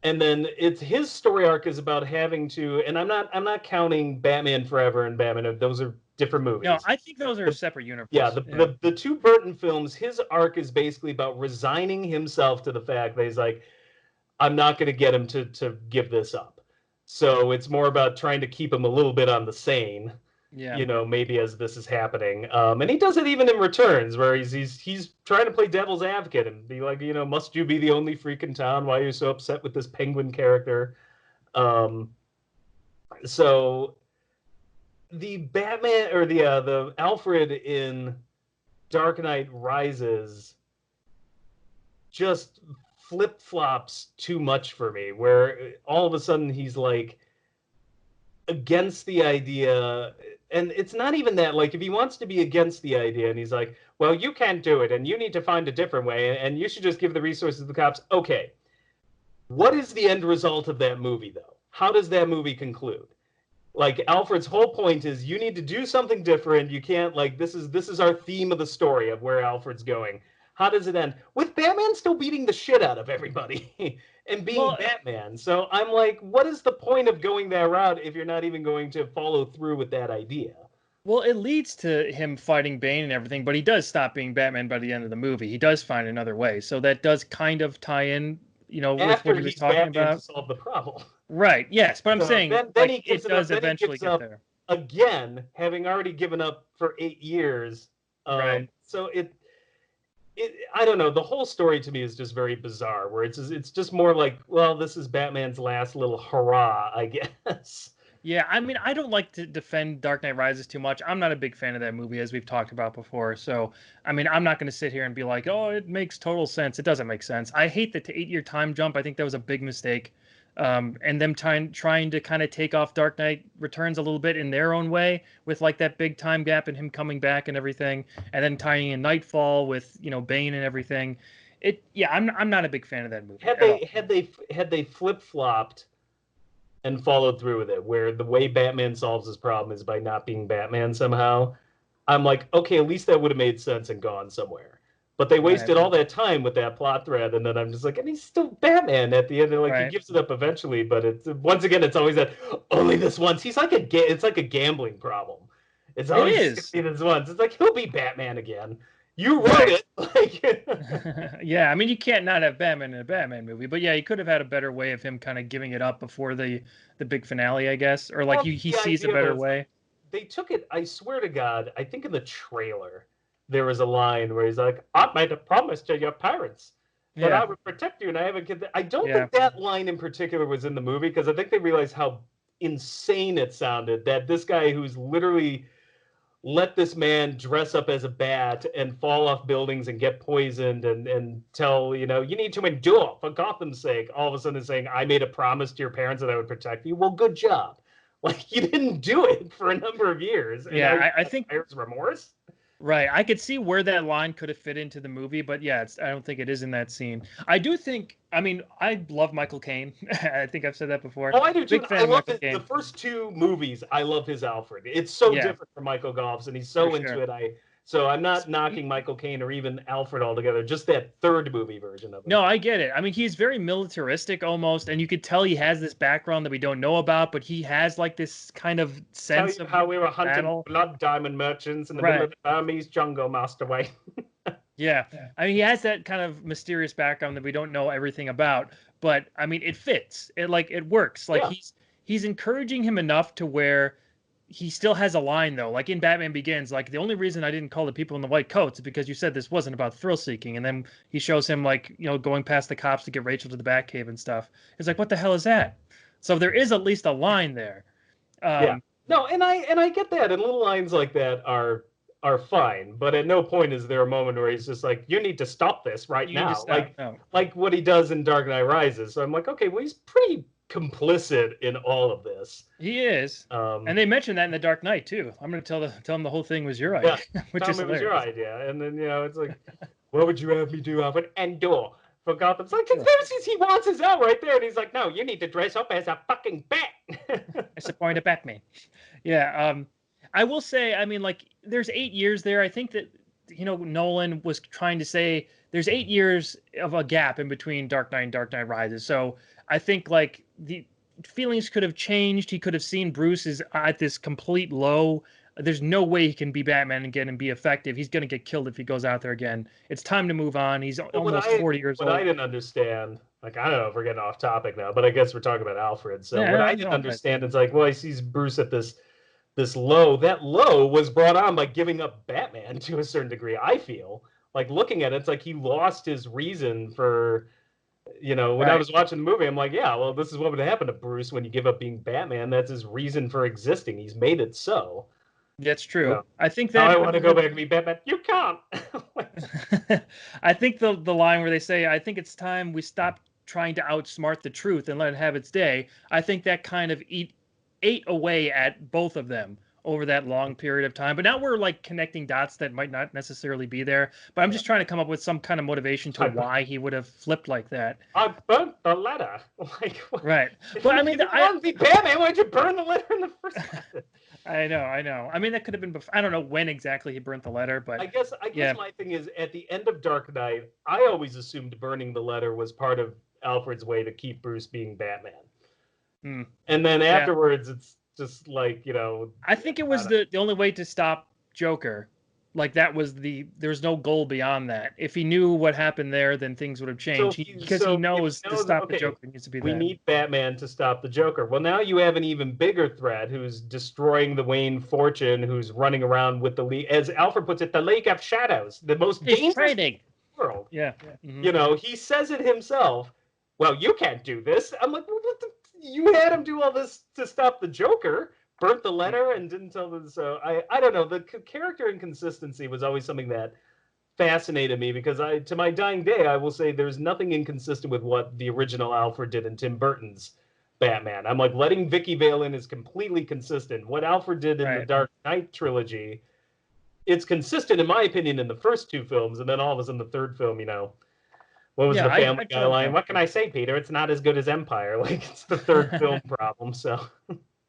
And then it's his story arc is about having to, and I'm not counting Batman Forever and Batman, those are different No, movies. I think those are separate Yeah, universes. Yeah. the two Burton films, his arc is basically about resigning himself to the fact that he's like, I'm not going to get him to give this up. So it's more about trying to keep him a little bit on the sane, Yeah. maybe as this is happening. And he does it even in Returns, where he's trying to play devil's advocate and be like, must you be the only freak in town? Why are you so upset with this penguin character? Um, so the Batman or the Alfred in Dark Knight Rises just flip flops too much for me, where all of a sudden he's like against the idea. And it's not even that, like, if he wants to be against the idea and he's like, well, you can't do it and you need to find a different way and you should just give the resources to the cops. Okay. What is the end result of that movie, though? How does that movie conclude? Like, Alfred's whole point is you need to do something different. You can't, like, this is our theme of the story of where Alfred's going. How does it end? With Batman still beating the shit out of everybody and being Well, Batman. So I'm like, what is the point of going that route if you're not even going to follow through with that idea? Well, it leads to him fighting Bane and everything, but he does stop being Batman by the end of the movie. He does find another way. So that does kind of tie in, with what After he was he's talking Batman to about. solve the problem. Right. Yes. But I'm So saying, then like, he it gives it up. does Then he eventually gives get up there. again, having already given up for 8 years. Right. So I don't know. The whole story to me is just very bizarre. Where it's just more like, well, this is Batman's last little hurrah, I guess. Yeah. I mean, I don't like to defend Dark Knight Rises too much. I'm not a big fan of that movie, as we've talked about before. So, I mean, I'm not going to sit here and be like, oh, it makes total sense. It doesn't make sense. I hate the 8-year time jump. I think that was a big mistake. And them trying to kind of take off Dark Knight Returns a little bit in their own way with like that big time gap and him coming back and everything, and then tying in Nightfall with Bane and everything. Yeah, I'm not a big fan of that movie Had at all. they flip flopped and followed through with it, where the way Batman solves his problem is by not being Batman somehow, I'm like, okay, at least that would have made sense and gone somewhere. But they Right, wasted all that time with that plot thread, and then I'm just like, and he's still Batman at the end. And like he right. gives it up eventually, but it's once again, it's always that only this once. He's like it's like a gambling problem. It's It always just is. gonna be this once. It's like he'll be Batman again. You wrote Right. it, like. Yeah, I mean, you can't not have Batman in a Batman movie, but yeah, he could have had a better way of him kind of giving it up before the big finale, I guess, or like Well, he the sees a idea better was way. they took it. I swear to God, I think in the trailer there was a line where he's like, "I made a promise to your parents that I Yeah, would protect you, and I haven't." I don't yeah, think that line in particular was in the movie because I think they realized how insane it sounded. That this guy who's literally let this man dress up as a bat and fall off buildings and get poisoned and tell you need to endure for Gotham's sake. All of a sudden, saying, "I made a promise to your parents that I would protect you." Well, good job. Like you didn't do it for a number of years, and now you yeah. I have think buyer's remorse. right. I could see where that line could have fit into the movie, but yeah, I don't think it is in that scene. I do think. I mean, I love Michael Caine. I think I've said that before. Oh, I do too. Big I fan of love Michael it. The Caine. first two movies, I love his Alfred. It's so Yeah, different from Michael Goff's, and he's for so into sure. it. So I'm not knocking Michael Caine or even Alfred altogether. Just that third movie version of him. No, I get it. I mean, he's very militaristic almost, and you could tell he has this background that we don't know about, but he has like this kind of Tell sense you of how we were hunting battle. blood diamond merchants in the middle Right. of the Burmese jungle, Master Wayne. Yeah. I mean, he has that kind of mysterious background that we don't know everything about, but I mean, it fits. It works. Like Yeah, he's encouraging him enough to where he still has a line though. Like in Batman Begins, like the only reason I didn't call the people in the white coats is because you said this wasn't about thrill seeking, and then he shows him like going past the cops to get Rachel to the Batcave and stuff. It's like, what the hell is that? So there is at least a line there. yeah. Um, No, and I get that, and little lines like that are are fine, but at no point is there a moment where he's just like, you need to stop this right You need to now. stop. No. Like what he does in Dark Knight Rises. So I'm like, okay, well, he's pretty complicit in all of this. He is. And they mentioned that in The Dark Knight too. I'm going to tell him the whole thing was your idea, which is hilarious. It was your idea. And then, it's like, what would you have me do, Alfred? Endure for Gotham. It's like, he wants his out right there. And he's like, no, you need to dress up as a fucking bat. That's the point of Batman. Yeah. I will say, I mean, like, there's 8 years there. I think that, Nolan was trying to say there's 8 years of a gap in between Dark Knight and Dark Knight Rises. So I think, like, the feelings could have changed. He could have seen Bruce is at this complete low. There's no way he can be Batman again and be effective. He's going to get killed if he goes out there again. It's time to move on. He's almost 40 years old. What I didn't understand, like, I don't know if we're getting off topic now, but I guess we're talking about Alfred. So what I didn't understand is, like, well, he sees Bruce at this low. That low was brought on by giving up Batman to a certain degree, I feel. Like, looking at it, it's like he lost his reason for... when I was watching the movie, I'm like, yeah, well, this is what would happen to Bruce when you give up being Batman. That's his reason for existing. He's made it so. That's true. I think that I want to go back and be Batman. You can't. I think the line where they say, I think it's time we stop trying to outsmart the truth and let it have its day. I think that kind of ate away at both of them over that long period of time. But now we're like connecting dots that might not necessarily be there. But I'm just trying to come up with some kind of motivation to why he would have flipped like that. I burnt the letter. Like, right. But I mean, if you want to be Batman, why'd you burn the letter in the first place? I know. I mean, that could have been before. I don't know when exactly he burnt the letter, but I guess my thing is, at the end of Dark Knight, I always assumed burning the letter was part of Alfred's way to keep Bruce being Batman. And then afterwards, it's just like, I think it was the only way to stop Joker. Like, that was there's no goal beyond that. If he knew what happened there, then things would have changed. Because he knows to stop the Joker needs to be there. We need Batman to stop the Joker. Well, now you have an even bigger threat who's destroying the Wayne fortune, who's running around with the League, as Alfred puts it, the League of Shadows, the most dangerous in the world. Yeah. Mm-hmm. He says it himself. Well, you can't do this. I'm like, you had him do all this to stop the Joker. Burnt the letter and didn't tell them. So I don't know. The character inconsistency was always something that fascinated me, because to my dying day, I will say there's nothing inconsistent with what the original Alfred did in Tim Burton's Batman. I'm like, letting Vicky Vale in is completely consistent. What Alfred did in the Dark Knight trilogy, it's consistent in my opinion in the first two films, and then all of a sudden the third film, what was the Family Guy line? What can I say, Peter? It's not as good as Empire. Like, it's the third film problem. So.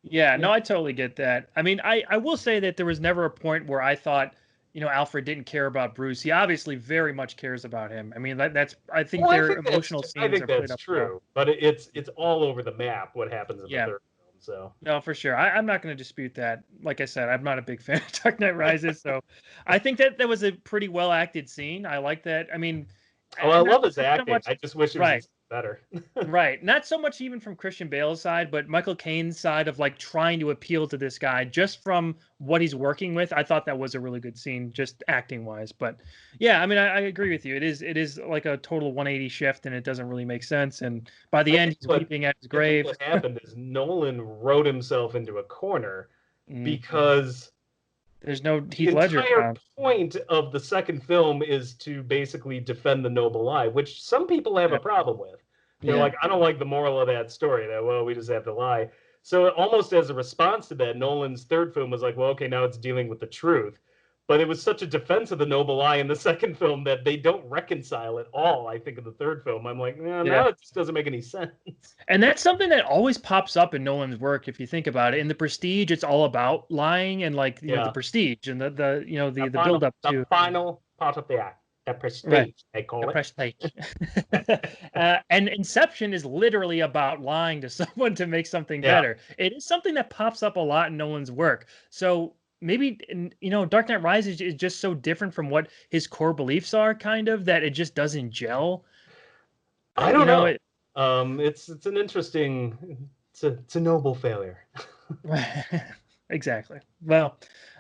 Yeah, no, I totally get that. I mean, I will say that there was never a point where I thought, Alfred didn't care about Bruce. He obviously very much cares about him. I mean, I think their emotional scenes are played up. I think that's true, but it's all over the map what happens in the third film. So no, for sure. I'm not going to dispute that. Like I said, I'm not a big fan of Dark Knight Rises, so I think that was a pretty well acted scene. I like that. I mean, I love his acting. I just wish it was better. Right. Not so much even from Christian Bale's side, but Michael Caine's side of like trying to appeal to this guy just from what he's working with. I thought that was a really good scene, just acting wise. But yeah, I mean, I agree with you. It is like a total 180 shift, and it doesn't really make sense. And by the end, he's weeping at his grave. What happened is Nolan wrote himself into a corner because there's no Heath Ledger. The entire point of the second film is to basically defend the noble lie, which some people have a problem with. They're like, I don't like the moral of that story. That, well, we just have to lie. So almost as a response to that, Nolan's third film was like, well, okay, now it's dealing with the truth. But it was such a defense of the noble lie in the second film that they don't reconcile at all, I think, in the third film. I'm like, now it just doesn't make any sense. And that's something that always pops up in Nolan's work, if you think about it. In The Prestige, it's all about lying and, like, the prestige and the build up to... The final part of the act. The prestige, they call it. Prestige. And Inception is literally about lying to someone to make something better. It is something that pops up a lot in Nolan's work. So... maybe, Dark Knight Rises is just so different from what his core beliefs are, kind of, that it just doesn't gel. I don't know. It's an interesting, it's a noble failure. Exactly. Well,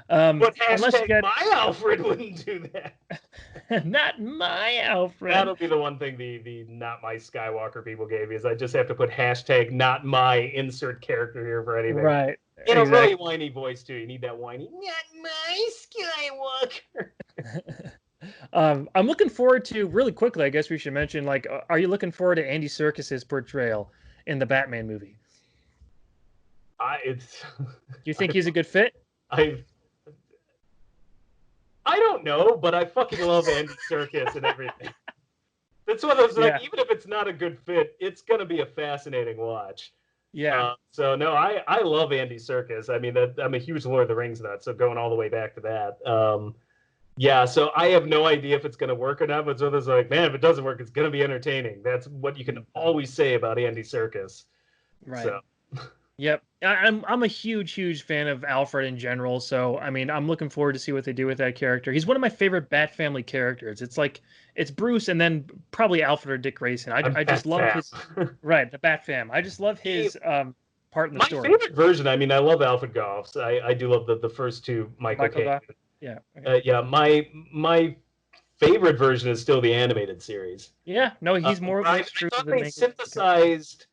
But unless you hashtag got my Alfred wouldn't do that. not my Alfred. That'll be the one thing the not my Skywalker people gave me is I just have to put hashtag not my insert character here for anything. Right. In a Exactly. really whiny voice too. You need that whiny not my Skywalker. I'm looking forward to really quickly. I guess we should mention like, are you looking forward to Andy Serkis's portrayal in the Batman movie? It's. Do you think he's a good fit? I don't know, but I fucking love Andy Serkis and everything. That's one of those like, even if it's not a good fit, it's gonna be a fascinating watch. Yeah. So no, I love Andy Serkis. I mean, I'm a huge Lord of the Rings nut, so going all the way back to that. Yeah, so I have no idea if it's going to work or not, but so there's like, man, if it doesn't work, it's going to be entertaining. That's what you can always say about Andy Serkis. Right. So. Yep. I'm a huge fan of Alfred in general, so I mean, I'm looking forward to see what they do with that character. He's one of my favorite Bat Family characters. It's like it's Bruce and then probably Alfred or Dick Grayson. I just love his right, the Bat Fam. I just love his part in the story. My favorite version, I mean, I love Alfred Goff's. I do love the first two Michael Caine. Goff? Yeah. Okay. Yeah, my favorite version is still the animated series. Yeah, no, he's more of I thought they synthesized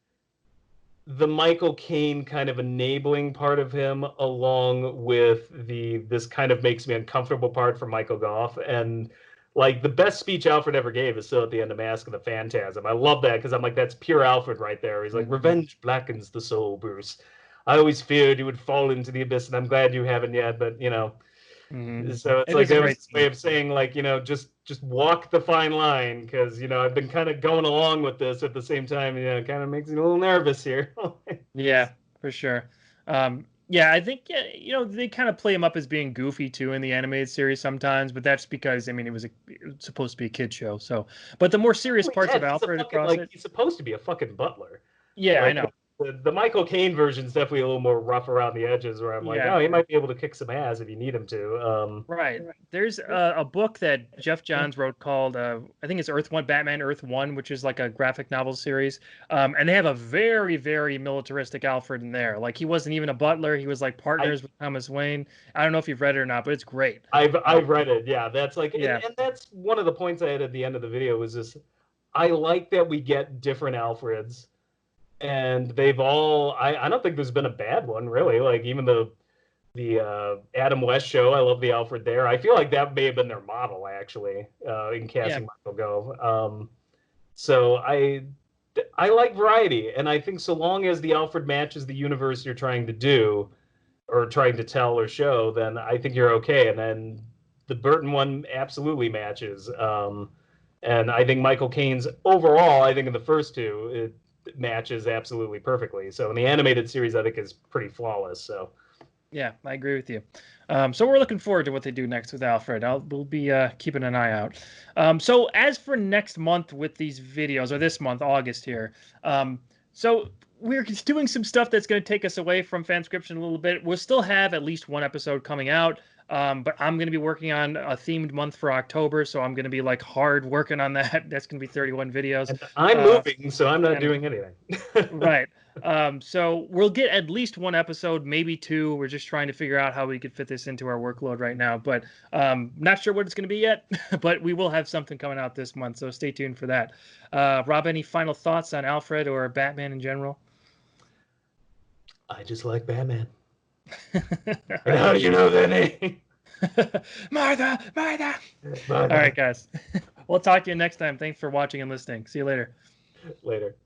the Michael Caine kind of enabling part of him along with this kind of makes me uncomfortable part for Michael Goff. And like the best speech Alfred ever gave is still at the end of Mask of the Phantasm. I love that because I'm like, that's pure Alfred right there. He's like, revenge blackens the soul, Bruce. I always feared you would fall into the abyss, and I'm glad you haven't yet, but you know. So it's like a way of saying, like, you know, just walk the fine line because, you know, I've been kind of going along with this at the same time. You know, it kind of makes me a little nervous here. Yeah, for sure. Yeah, I think, you know, they kind of play him up as being goofy too in the animated series sometimes, but that's because, I mean, it was supposed to be a kid show. So, but the more serious parts of Alfred across it, he's supposed to be a fucking butler. Yeah, I know. The Michael Caine version is definitely a little more rough around the edges where I'm like, oh, he might be able to kick some ass if you need him to. Right. There's a book that Jeff Johns wrote called, I think it's Batman Earth 1, which is like a graphic novel series. And they have a very, very militaristic Alfred in there. Like he wasn't even a butler. He was like partners with Thomas Wayne. I don't know if you've read it or not, but it's great. I've read it. Yeah, that's like, and that's one of the points I had at the end of the video was this. I like that we get different Alfreds. And they've all, I don't think there's been a bad one, really. Like, even the Adam West show, I love the Alfred there. I feel like that may have been their model, actually, in casting Michael Gove. So I like variety. And I think so long as the Alfred matches the universe you're trying to do, or trying to tell or show, then I think you're okay. And then the Burton one absolutely matches. And I think Michael Caine's overall, I think in the first two, it matches absolutely perfectly. So in the animated series, I think is pretty flawless. So yeah, I agree with you. So we're looking forward to what they do next with Alfred. We'll be keeping an eye out. So as for next month with these videos, or this month, August here, so we're doing some stuff that's going to take us away from FanScription a little bit. We'll still have at least one episode coming out. But I'm going to be working on a themed month for October, so I'm going to be like hard working on that. That's going to be 31 videos. And I'm moving, so I'm not doing anything. Right. So we'll get at least one episode, maybe two. We're just trying to figure out how we could fit this into our workload right now, but not sure what it's going to be yet, but we will have something coming out this month, so stay tuned for that. Rob, any final thoughts on Alfred or Batman in general? I just like Batman. And how do you know that name? Martha. All right, guys. We'll talk to you next time. Thanks for watching and listening. See you later. Later.